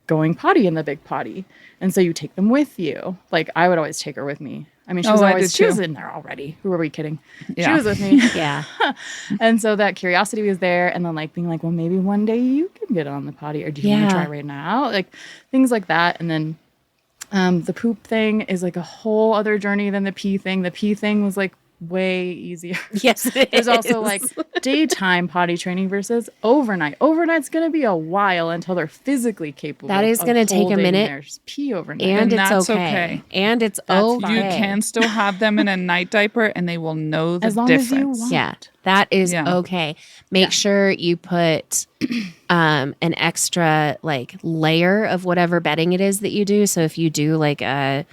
going potty in the big potty, and so you take them with you. Like, I would always take her with me. I mean, she was in there already. Who are we kidding? Yeah. She was with me. Yeah. And so that curiosity was there. And then like being like, well, maybe one day you can get on the potty, or do you want to try right now? Like things like that. And then the poop thing is like a whole other journey than the pee thing. The pee thing was like way easier. Yes, it There's is. also like daytime potty training versus overnight. Overnight's going to be a while until they're physically capable. That is going to take a minute. Their pee overnight. And it's that's okay. And it's okay. You can still have them in a night diaper, and they will know the as long difference. as you want. Yeah, that is okay. Make sure you put an extra like layer of whatever bedding it is that you do. So if you do like a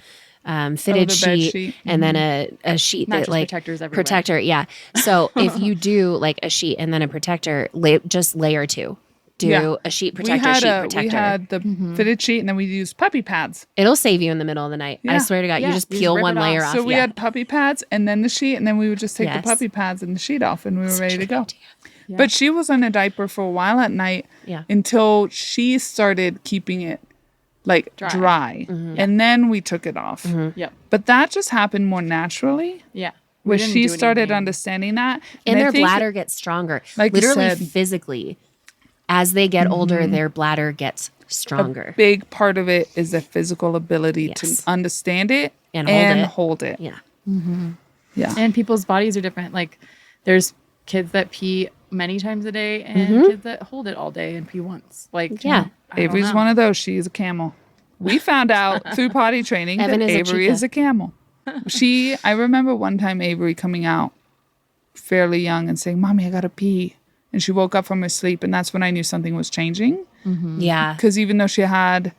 fitted sheet and then a sheet Not that just like protectors everywhere. protector. Yeah. So if you do like a sheet and then a protector, just layer 2. do a sheet protector, sheet protector. We had the fitted sheet, and then we used puppy pads. It'll save you in the middle of the night. I Yeah. swear to God, you just You peel just rip one it off. layer off. So we had puppy pads and then the sheet, and then we would just take Yes. the puppy pads and the sheet off, and we were ready to go. Yeah. But she was on a diaper for a while at night until she started keeping it like dry. And then we took it off. Yep. But that just happened more naturally. Yeah. Where she started understanding that. and I their think bladder gets stronger. like you Literally said, physically. As they get older, their bladder gets stronger. big part of it is the physical ability Yes. to understand it And hold it. Yeah. Yeah. And people's bodies are different. Like there's kids that pee many times a day and kids that hold it all day and pee once. Like, Yeah. Avery's one of those. She's a camel. We found out through potty training Evan that is a Avery cheetah. is a camel. I remember one time Avery coming out fairly young and saying, "Mommy, I gotta pee." And she woke up from her sleep, and that's when I knew something was changing. Yeah. Because even though she had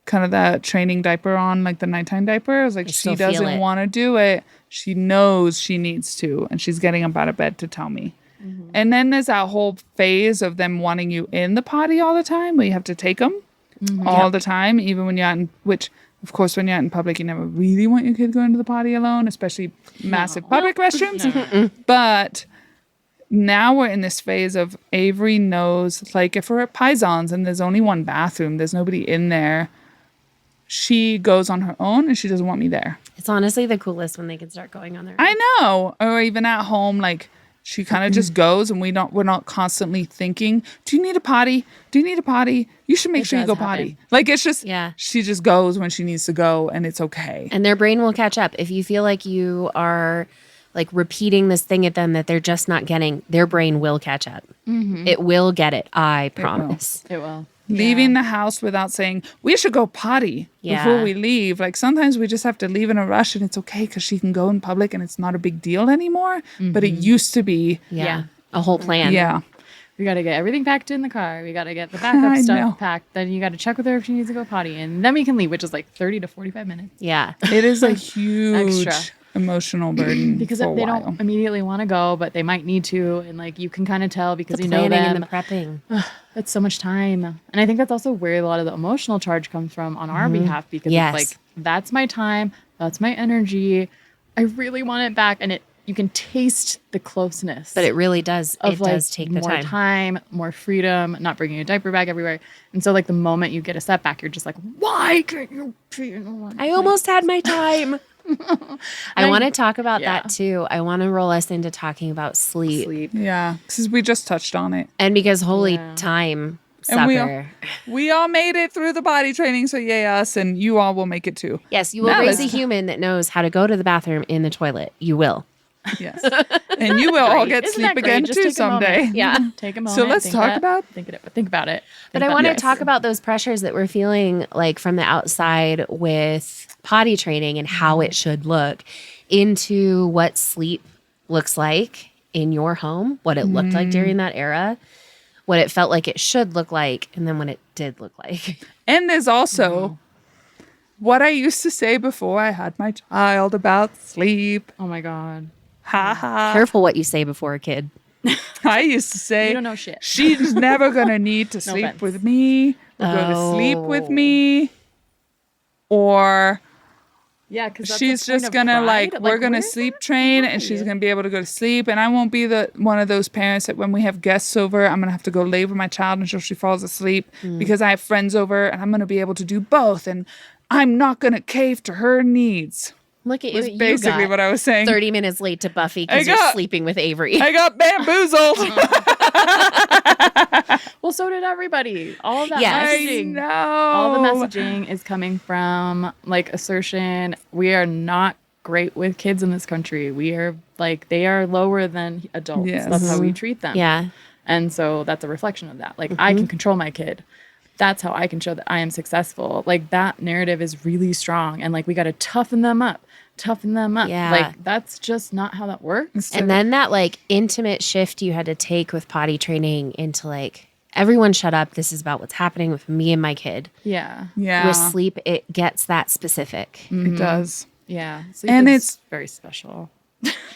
kind of that training diaper on, like the nighttime diaper, I was like, still she feel doesn't it. want to do it. She knows she needs to, and she's getting up out of bed to tell me. And then there's that whole phase of them wanting you in the potty all the time, where you have to take them all the time, even when you're out in, which, of course, when you're out in public, you never really want your kid going to the potty alone, especially massive public restrooms. But now we're in this phase of Avery knows, like if we're at Pisons and there's only one bathroom, there's nobody in there, she goes on her own and she doesn't want me there. It's honestly the coolest when they can start going on their own. I know. Or even at home, like she kind of just goes and we're not constantly thinking, do you need a potty? Do you need a potty? You should make sure you does go potty. happen. Like it's just, Yeah. she just goes when she needs to go and it's okay. And their brain will catch up. If you feel like you are like repeating this thing at them that they're just not getting, their brain will catch up. It will get it. I promise. It will. Leaving the house without saying, we should go potty before we leave. Like sometimes we just have to leave in a rush and it's okay because she can go in public and it's not a big deal anymore. But it used to be. Yeah. A whole plan. Yeah. We got to get everything packed in the car. We got to get the backup I know. stuff packed. Then you got to check with her if she needs to go potty. And then we can leave, which is like 30 to 45 minutes. Yeah. It is a huge Extra. emotional burden Because for a they while. don't immediately want to go, but they might need to. And like you can kind of tell because The you know planning them. and the prepping. It's so much time. And I think that's also where a lot of the emotional charge comes from on our behalf because Yes. it's like, that's my time. That's my energy. I really want it back. And you can taste the closeness. But it really does. Of It like does take the more time, more freedom, not bringing a diaper bag everywhere. And so like the moment you get a setback, you're just like, why can't you pee in the one I almost had my time. I want to talk about yeah. that too. I want to roll us into talking about sleep. sleep? Yeah, because we just touched on it. And because holy Yeah. time, And sucker. we all made it through the body training, so yay us, and you all will make it too. Yes, you will Now raise a let's- human that knows how to go to the bathroom in the toilet. You will. Yes. And you will all get Isn't sleep that great? again Just too take a moment. someday. Yeah. Take a moment. let's talk about- think about it. But Think I want to about it. talk about those pressures that we're feeling like from the outside with potty training and how it should look into what sleep looks like in your home, what it looked like during that era, what it felt like it should look like, and then what it did look like. And there's also what I used to say before I had my child about sleep. Oh my God. Ha ha. Careful what you say before a kid. I used to say, You don't know shit. she's never going to need to sleep offense. with me or go to sleep with me. Or Yeah, because she's just gonna we're gonna sleep train and she's gonna be able to go to sleep, and I won't be the one of those parents that when we have guests over I'm gonna have to go lay with my child until she falls asleep because I have friends over and I'm gonna be able to do both and I'm not gonna cave to her needs. Look at Was you. basically what I was saying. 30 minutes late to Buffy because you're sleeping with Avery. I got bamboozled. Well, so did everybody. All of that Yes. I messaging. know. All the messaging is coming from like assertion. We are not great with kids in this country. We are like, they are lower than adults. Yes. That's how we treat them. Yeah. And so that's a reflection of that. Like, I can control my kid. That's how I can show that I am successful. Like, that narrative is really strong. And like, we got to toughen them up. Yeah. Like, that's just not how that works. And then that like intimate shift you had to take with potty training into like, everyone shut up. This is about what's happening with me and my kid. Yeah. Yeah. With sleep, it gets that specific. It does. Yeah. Sleep And is it's very special.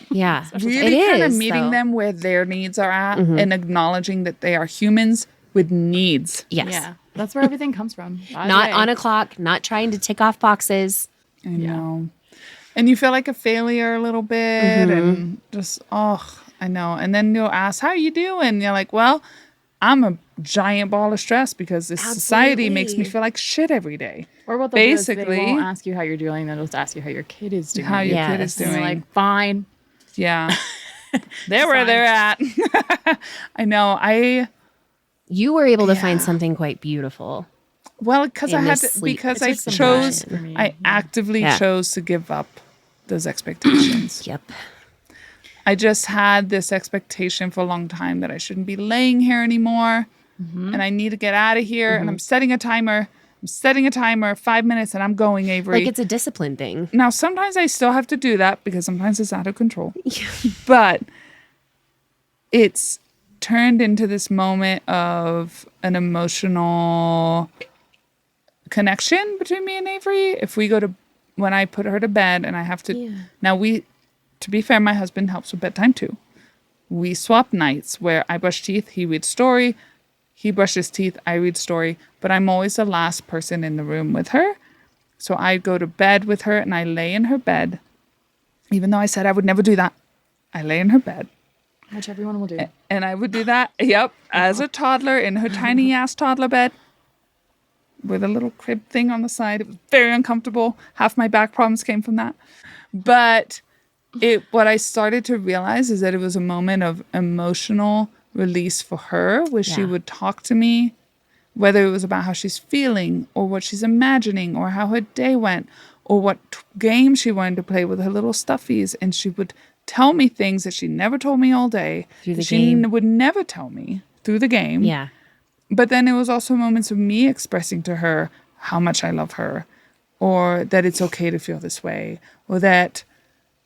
Yeah. really It kind of is, meeting though. them where their needs are at and acknowledging that they are humans with needs. Yes. Yeah. That's where everything comes from. Not on a clock, not trying to tick off boxes. I know. And you feel like a failure a little bit and just, I know. And then you'll ask, how are you doing? You're like, well, I'm a giant ball of stress because this society makes me feel like shit every day. Or what they'll do is they won't ask you how you're doing. They'll just ask you how your kid is doing. How your kid is And doing. you're like, fine. Yeah. They're where they're at. I know. You were able to find something quite beautiful. Well, because I In had this to, sleep. because It's I just chose, for me. I actively Yeah. chose to give up those expectations. Yep. I just had this expectation for a long time that I shouldn't be laying here anymore and I need to get out of here. And I'm setting a timer. 5 minutes and I'm going, Avery. Like it's a discipline thing. Now, sometimes I still have to do that because sometimes it's out of control. But it's turned into this moment of an emotional connection between me and Avery. If we go to, when I put her to bed and I have to, now to be fair, my husband helps with bedtime too. We swap nights where I brush teeth, he reads story, he brushes teeth, I read story, but I'm always the last person in the room with her. So I go to bed with her and I lay in her bed. Even though I said I would never do that, I lay in her bed. Which everyone will do. And I would do that, as a toddler in her tiny ass toddler bed with a little crib thing on the side. It was very uncomfortable. Half my back problems came from that. But what I started to realize is that it was a moment of emotional release for her where she would talk to me, whether it was about how she's feeling or what she's imagining or how her day went or what game she wanted to play with her little stuffies. And she would tell me things that she never told me all day. Through the she game. would never tell me through the game. Yeah. But then it was also moments of me expressing to her how much I love her or that it's okay to feel this way or that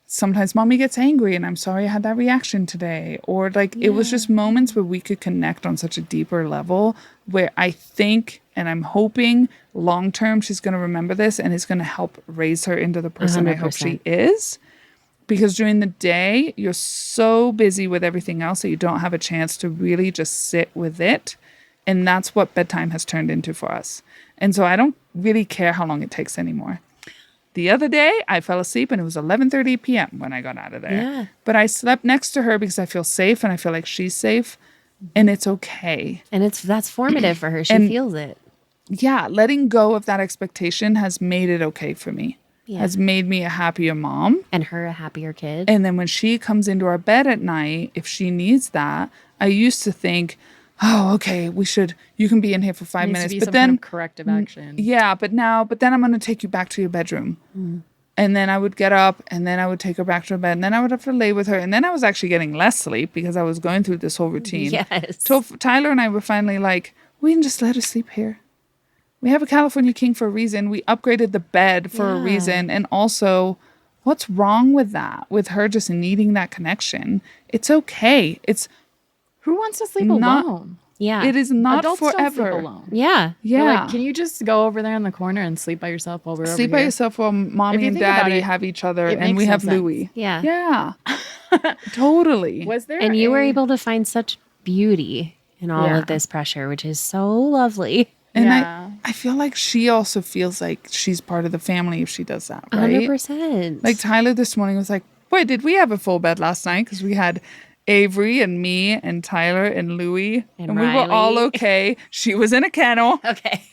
sometimes mommy gets angry and I'm sorry I had that reaction today. Or like it was just moments where we could connect on such a deeper level where I think and I'm hoping long term she's going to remember this and it's going to help raise her into the person I hope she 100%. is. Because during the day, you're so busy with everything else that you don't have a chance to really just sit with it. And that's what bedtime has turned into for us. And so I don't really care how long it takes anymore. The other day, I fell asleep and it was 11:30 p.m. when I got out of there. Yeah. But I slept next to her because I feel safe and I feel like she's safe. And it's okay. And that's formative for her. She And- feels it. Yeah, letting go of that expectation has made it okay for me. Yeah. Has made me a happier mom. And her a happier kid. And then when she comes into our bed at night, if she needs that, I used to think, oh, okay, you can be in here for 5 Needs minutes. to be But some then, kind of corrective action. yeah, but then I'm going to take you back to your bedroom. And then I would get up and then I would take her back to her bed and then I would have to lay with her. And then I was actually getting less sleep because I was going through this whole routine. Yes. So Tyler and I were finally like, we can just let her sleep here. We have a California King for a reason. We upgraded the bed for a Yeah. reason. And also, what's wrong with that? With her just needing that connection? It's okay. Who wants to sleep Not- alone? It Yeah. is not Adults don't sleep forever. alone. Yeah. You're Yeah. like, can you just go over there in the corner and sleep by yourself while we're Sleep over by here? yourself while mommy you and think about daddy it, have each other it and we makes no have sense. Louie. Yeah. Yeah. Totally. Was there? And you were a- able to find such beauty in all Yeah. of this pressure, which is so lovely. And Yeah. I feel like she also feels like she's part of the family if she does that, right? 100%. Like Tyler this morning was like, boy, did we have a full bed last night? Because we had Avery and me and Tyler and Louie. And we were all Riley. okay. She was in a kennel. okay.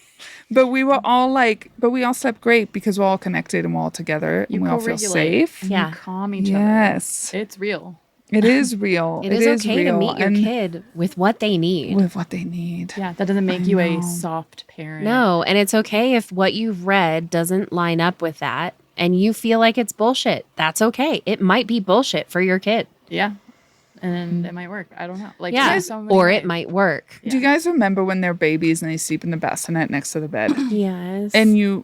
But we were all but we all slept great because we're all connected and we're all together and You we all feel co-regulate safe. and Yeah. you calm each other. Yes. It's real. It is real. It is okay to real. meet your And kid with what they need. with what they need. Yeah, that doesn't make you a soft parent. No, and it's okay if what you've read doesn't line up with that and you feel like it's bullshit. That's okay. It might be bullshit for your kid. Yeah. And it might work. I don't know. Like, Yeah. there's so many Or ways. it might work. Do you guys remember when they're babies and they sleep in the bassinet next to the bed? Yes. And you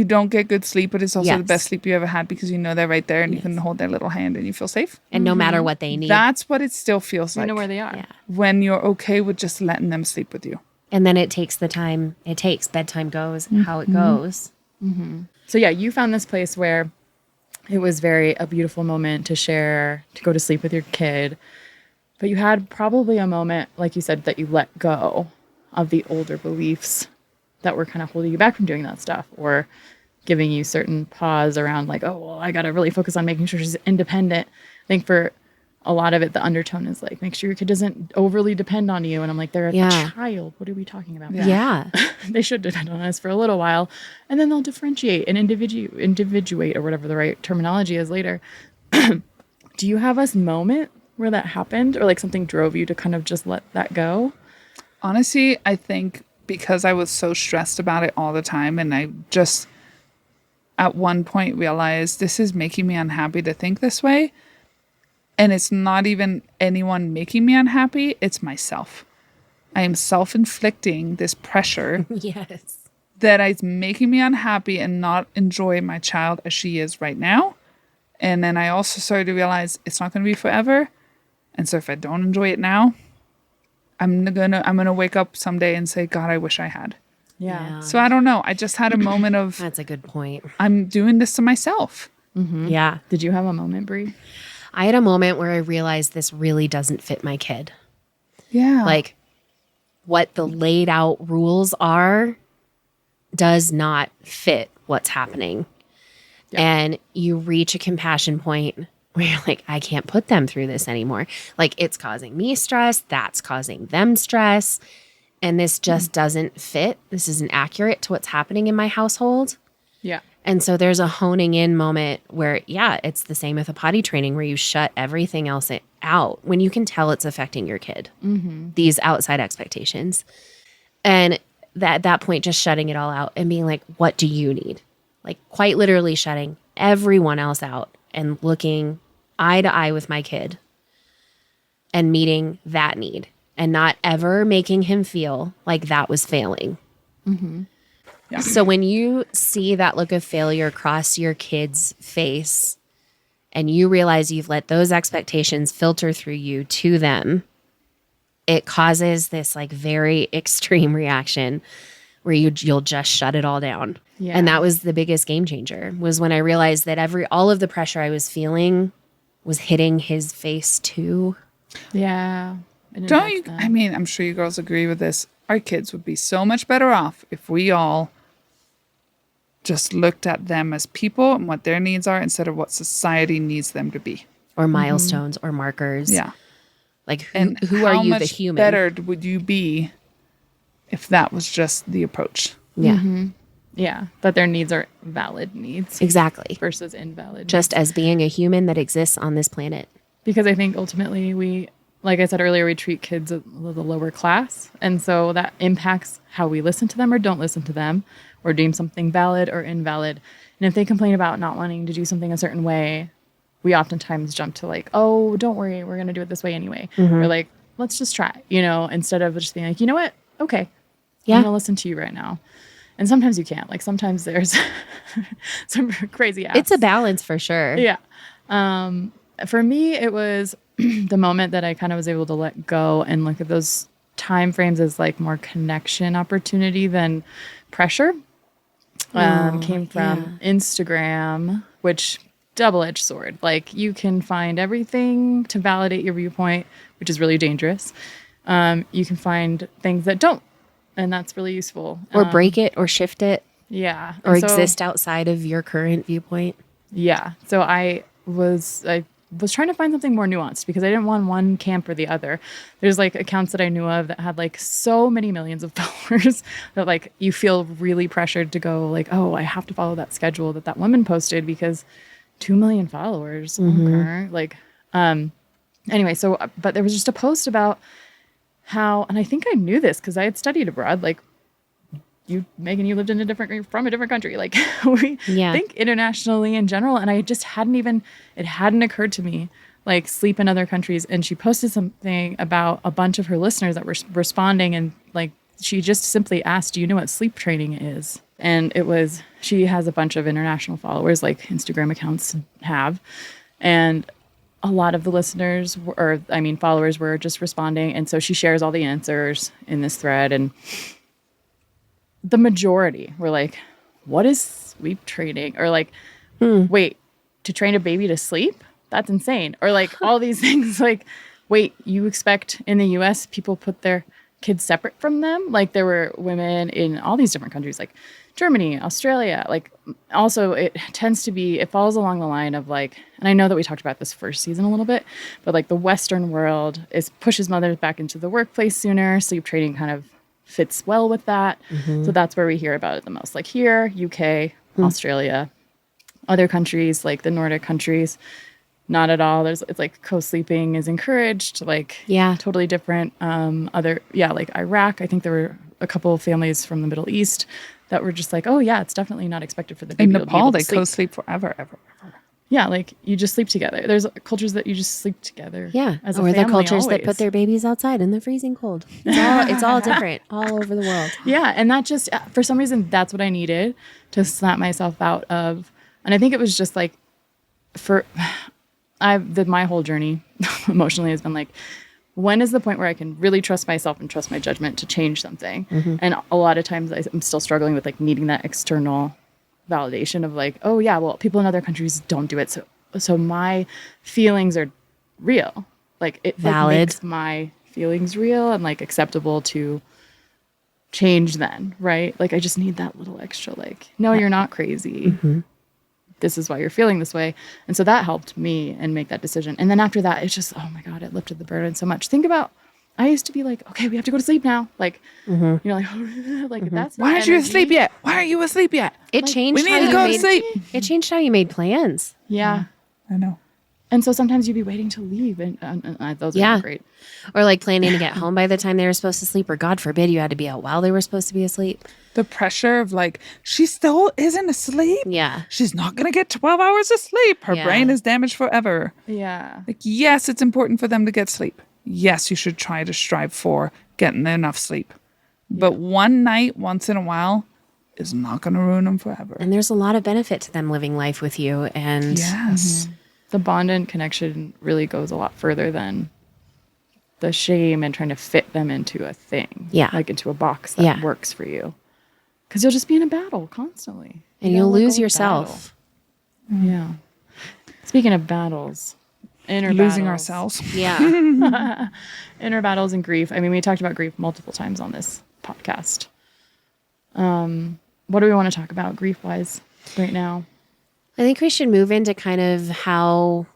don't get good sleep, but it's also the Yes. best sleep you ever had because you know they're right there and you can hold their little hand and you feel safe. and no matter what they need. That's what it still feels You like know where they are. Yeah. when you're okay with just letting them sleep with you. And then it takes the time it takes. Bedtime goes how it goes. So yeah, you found this place where it was a beautiful moment to share, to go to sleep with your kid. But you had probably a moment, like you said, that you let go of the older beliefs that were kind of holding you back from doing that stuff, or giving you certain pause around like, oh, well, I got to really focus on making sure she's independent. I think for a lot of it, the undertone is like, make sure your kid doesn't overly depend on you. And I'm like, they're a child. What are we talking about? Yeah. They should depend on us for a little while, and then they'll differentiate and individuate, or whatever the right terminology is later. Do you have a moment where that happened, or like something drove you to kind of just let that go? Honestly, I think because I was so stressed about it all the time, and I just at one point realized this is making me unhappy to think this way. And it's not even anyone making me unhappy, it's myself. I am self-inflicting this pressure Yes. that is making me unhappy and not enjoy my child as she is right now. And then I also started to realize it's not going to be forever. And so if I don't enjoy it now, I'm gonna wake up someday and say, God, I wish I had. Yeah. So I don't know. I just had a moment of, That's a good point. I'm doing this to myself. Yeah. Did you have a moment, Brie? I had a moment where I realized this really doesn't fit my kid. Yeah. Like what the laid out rules are does not fit what's happening. Yeah. And you reach a compassion point where you're like, I can't put them through this anymore. Like it's causing me stress. That's causing them stress. And this just doesn't fit. This isn't accurate to what's happening in my household. Yeah. And so there's a honing in moment where, yeah, it's the same with a potty training where you shut everything else out when you can tell it's affecting your kid, these outside expectations. And at that point, just shutting it all out and being like, what do you need? Like quite literally shutting everyone else out and looking eye to eye with my kid and meeting that need and not ever making him feel like that was failing. Yeah. So when you see that look of failure cross your kid's face and you realize you've let those expectations filter through you to them, it causes this like very extreme reaction where you'll just shut it all down. Yeah. And that was the biggest game changer, was when I realized that all of the pressure I was feeling was hitting his face too. Yeah. Don't you? I mean, I'm sure you girls agree with this. Our kids would be so much better off if we all just looked at them as people and what their needs are instead of what society needs them to be. Or milestones or markers. Yeah. Like how who are you, the much human? better would you be if that was just the approach? Yeah. Yeah. That their needs are valid needs Exactly. versus invalid. Just as being a human that exists on this planet. Because I think ultimately we, like I said earlier, we treat kids a little lower class. And so that impacts how we listen to them or don't listen to them or deem something valid or invalid. And if they complain about not wanting to do something a certain way, we oftentimes jump to like, oh, don't worry, we're going to do it this way anyway. Or like, let's just try, instead of just being like, you know what? Okay. Yeah. I'm going to listen to you right now. And sometimes you can't. Like sometimes there's some crazy ass. It's a balance for sure. Yeah. For me, it was the moment that I kind of was able to let go and look at those time frames as like more connection opportunity than pressure. Came from Instagram, which double-edged sword. Like you can find everything to validate your viewpoint, which is really dangerous. You can find things that don't, and that's really useful. Or break it or shift it Yeah. or And so- exist outside of your current viewpoint. Yeah. So I was trying to find something more nuanced because I didn't want one camp or the other. There's like accounts that I knew of that had like so many millions of followers that like you feel really pressured to go like, oh, I have to follow that schedule that woman posted because 2 million followers. Okay. Like, anyway, so, but there was just a post about how, and I think I knew this because I had studied abroad, like, Megan, you lived from a different country. Like we think internationally in general. And I just it hadn't occurred to me, like sleep in other countries. And she posted something about a bunch of her listeners that were responding. And like, she just simply asked, do you know what sleep training is? And she has a bunch of international followers like Instagram accounts have. And a lot of the listeners followers were just responding. And so she shares all the answers in this thread. And the majority were like, what is sleep training? Or like, wait, to train a baby to sleep? That's insane. Or like all these things like, wait, you expect in the US people put their kids separate from them. Like there were women in all these different countries, like Germany, Australia, like also it tends to be, it falls along the line of like, and I know that we talked about this first season a little bit, but like the Western world pushes mothers back into the workplace sooner. Sleep training kind of fits well with that. So that's where we hear about it the most. Like here, UK, Australia, other countries like the Nordic countries, not at all. It's like co-sleeping is encouraged, like totally different. Like Iraq, I think there were a couple of families from the Middle East that were just like, oh yeah, it's definitely not expected for the baby In to be Nepal, able to they sleep. co-sleep forever, ever. Yeah, like you just sleep together. There's cultures that you just sleep together. Yeah. as a Or the family cultures that always. put their babies outside in the freezing cold. It's all different all over the world. Yeah, and that just for some reason that's what I needed to snap myself out of. And I think it was just like my whole journey emotionally has been like, when is the point where I can really trust myself and trust my judgment to change something? And a lot of times I'm still struggling with like needing that external validation of like, oh yeah, well, people in other countries don't do it. So my feelings are real. Like it Valid. like, makes my feelings real and like acceptable to change then, right? Like I just need that little extra like, no, you're not crazy. This is why you're feeling this way. And so that helped me and make that decision. And then after that, it's just, oh my God, it lifted the burden so much. Think about, I used to be like, okay, we have to go to sleep now. Like, you know, like that's not Why aren't you energy. asleep yet? Why aren't you asleep yet? It changed We how need to you go made to sleep. It changed how you made plans. Yeah. I know. And so sometimes you'd be waiting to leave and those are not great. Or like planning to get home by the time they were supposed to sleep, or God forbid you had to be out while they were supposed to be asleep. The pressure of like, she still isn't asleep. Yeah. She's not going to get 12 hours of sleep. Her Yeah. brain is damaged forever. Yeah. Like, yes, it's important for them to get sleep. Yes, you should try to strive for getting enough sleep. But one night, once in a while, is not going to ruin them forever. And there's a lot of benefit to them living life with you. And Yes. The bond and connection really goes a lot further than the shame and trying to fit them into a thing. Yeah. Like into a box that works for you. Because you'll just be in a battle constantly. and You you'll gotta let lose go of yourself. battle. Yeah. Speaking of battles, inner Losing battles. ourselves. Yeah. Inner battles and grief. I mean, we talked about grief multiple times on this podcast. What do we want to talk about grief-wise right now? I think we should move into kind of how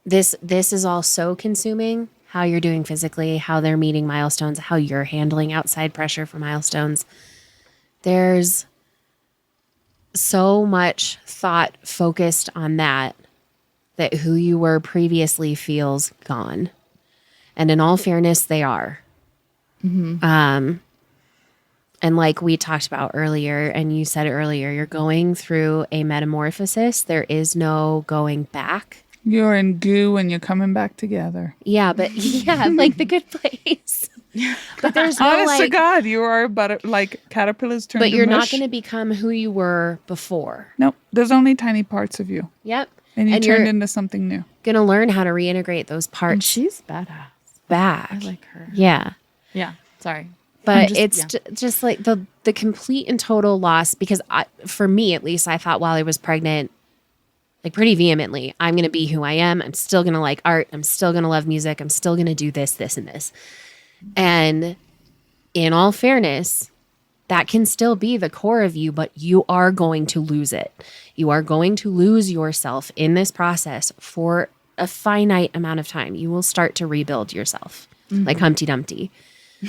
this is all so consuming, how you're doing physically, how they're meeting milestones, how you're handling outside pressure for milestones. There's so much thought focused on that who you were previously feels gone. And in all fairness, they are. And like we talked about earlier, and you said earlier, you're going through a metamorphosis. There is no going back. You're in goo and you're coming back together. Yeah, but like the good place. But there's no Honest to like, God, you are like caterpillars turned but to you're not mush. going to become who you were before. Nope. There's only tiny parts of you. Yep. And you And turned you're into something new. going to learn how to reintegrate those And parts she's badass. back. I like her. Yeah. Yeah. Sorry. But it's just like the complete and total loss, because for me, at least, I thought while I was pregnant, like pretty vehemently, I'm going to be who I am. I'm still going to like art. I'm still going to love music. I'm still going to do this, this, and this. And in all fairness, that can still be the core of you, but you are going to lose it. You are going to lose yourself in this process for a finite amount of time. You will start to rebuild yourself like Humpty Dumpty.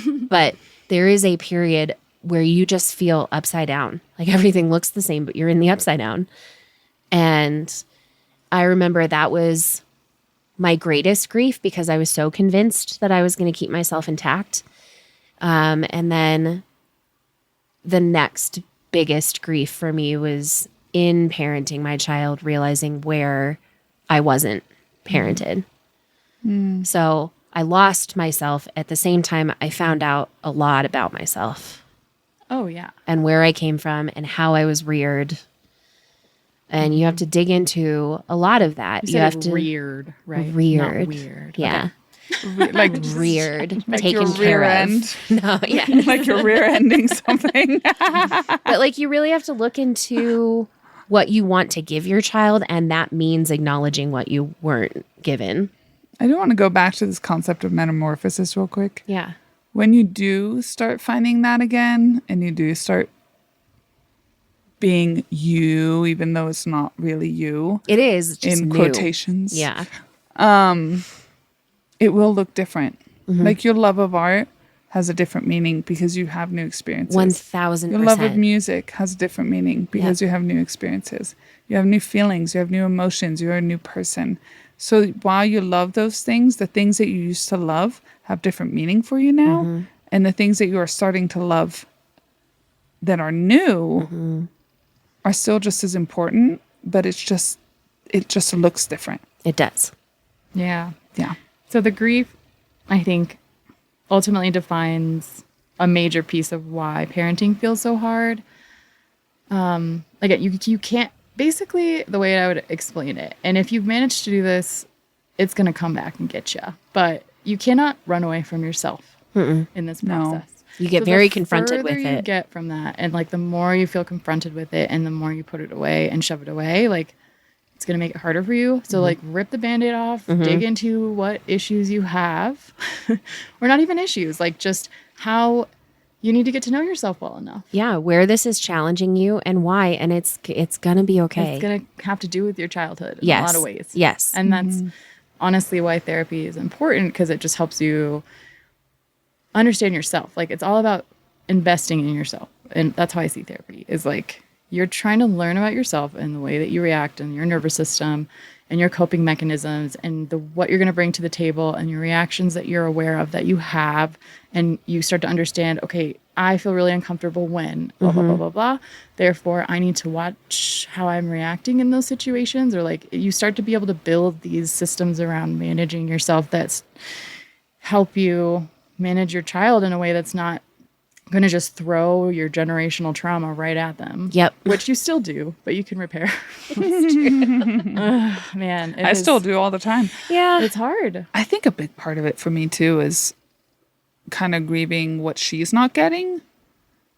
But there is a period where you just feel upside down. Like everything looks the same, but you're in the upside down. And I remember that was my greatest grief, because I was so convinced that I was going to keep myself intact. And then the next biggest grief for me was in parenting my child, realizing where I wasn't parented. So I lost myself. At the same time, I found out a lot about myself Oh, yeah. and where I came from and how I was reared. And you have to dig into a lot of that. You have said to reared, right? reared. Not weird. Yeah. Like Reared, like taken your care rear of. end. No, yeah. Like you're rear ending something. But like you really have to look into what you want to give your child, and that means acknowledging what you weren't given. I do want to go back to this concept of metamorphosis real quick. Yeah. when you do start finding that again and you do start being you, even though it's not really you, It is just in new. quotations, Yeah. it will look different. Mm-hmm. Like your love of art has a different meaning because you have new experiences. 1000%. Your love of music has a different meaning because you have new experiences. You have new feelings. You have new emotions. You're a new person. So while you love those things, the things that you used to love have different meaning for you now. Mm-hmm. And the things that you are starting to love that are new are still just as important, but it just looks different. It does. Yeah. Yeah. So the grief, I think, ultimately defines a major piece of why parenting feels so hard. Again, you can't, basically the way I would explain it, and if you've managed to do this, it's going to come back and get you. But you cannot run away from yourself in this process. You get very confronted with The further you get from that, and like the more you feel confronted with it, and the more you put it away and shove it away, like it's going to make it harder for you. So like rip the Band-Aid off, dig into what issues you have, or not even issues, like just how you need to get to know yourself well enough. Yeah, where this is challenging you and why, and it's going to be okay. It's going to have to do with your childhood in Yes. a lot of ways. Yes. And that's honestly why therapy is important, because it just helps you understand yourself. Like it's all about investing in yourself. And that's how I see therapy, is like you're trying to learn about yourself and the way that you react and your nervous system and your coping mechanisms and what you're going to bring to the table and your reactions that you're aware of that you have. And you start to understand, okay, I feel really uncomfortable when blah, blah, blah, blah, blah. Therefore, I need to watch how I'm reacting in those situations. Or like you start to be able to build these systems around managing yourself that's help you manage your child in a way that's not going to just throw your generational trauma right at them. Yep. Which you still do, but you can repair. Man, I still do all the time. Yeah. It's hard. I think a big part of it for me too is kind of grieving what she's not getting.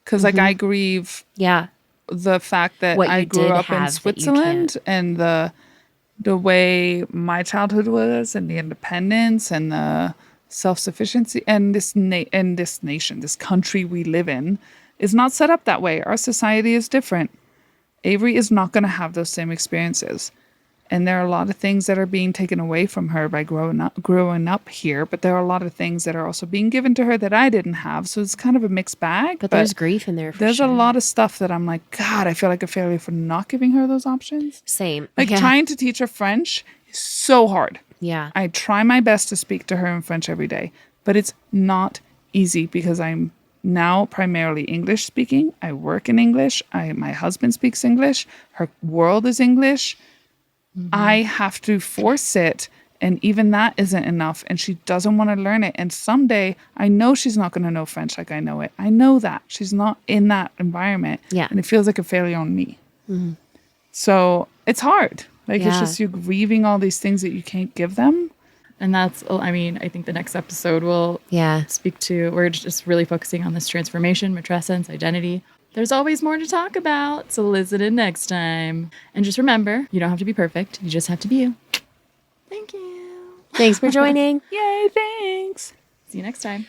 Because like I grieve Yeah. the fact that What I you grew did up in have that you Switzerland and the way my childhood was and the independence and the self-sufficiency and this nation, this country we live in is not set up that way. Our society is different. Avery is not going to have those same experiences. And there are a lot of things that are being taken away from her by growing up here, but there are a lot of things that are also being given to her that I didn't have. So it's kind of a mixed bag. But there's grief in there for there's sure. a lot of stuff that I'm like, God, I feel like a failure for not giving her those options. Same. Like trying to teach her French is so hard. Yeah. I try my best to speak to her in French every day, but it's not easy because I'm now primarily English speaking. I work in English. My husband speaks English. Her world is English. I have to force it, and even that isn't enough, and she doesn't want to learn it. And someday, I know she's not going to know French like I know it. I know that. She's not in that environment, Yeah. and it feels like a failure on me. So it's hard. Like, it's Yeah. just you grieving all these things that you can't give them. And that's, I mean, I think the next episode will Yeah. speak to, we're just really focusing on this transformation, matrescence, identity. There's always more to talk about, so listen in next time. And just remember, you don't have to be perfect. You just have to be you. Thank you. Thanks for joining. Yay, thanks. See you next time.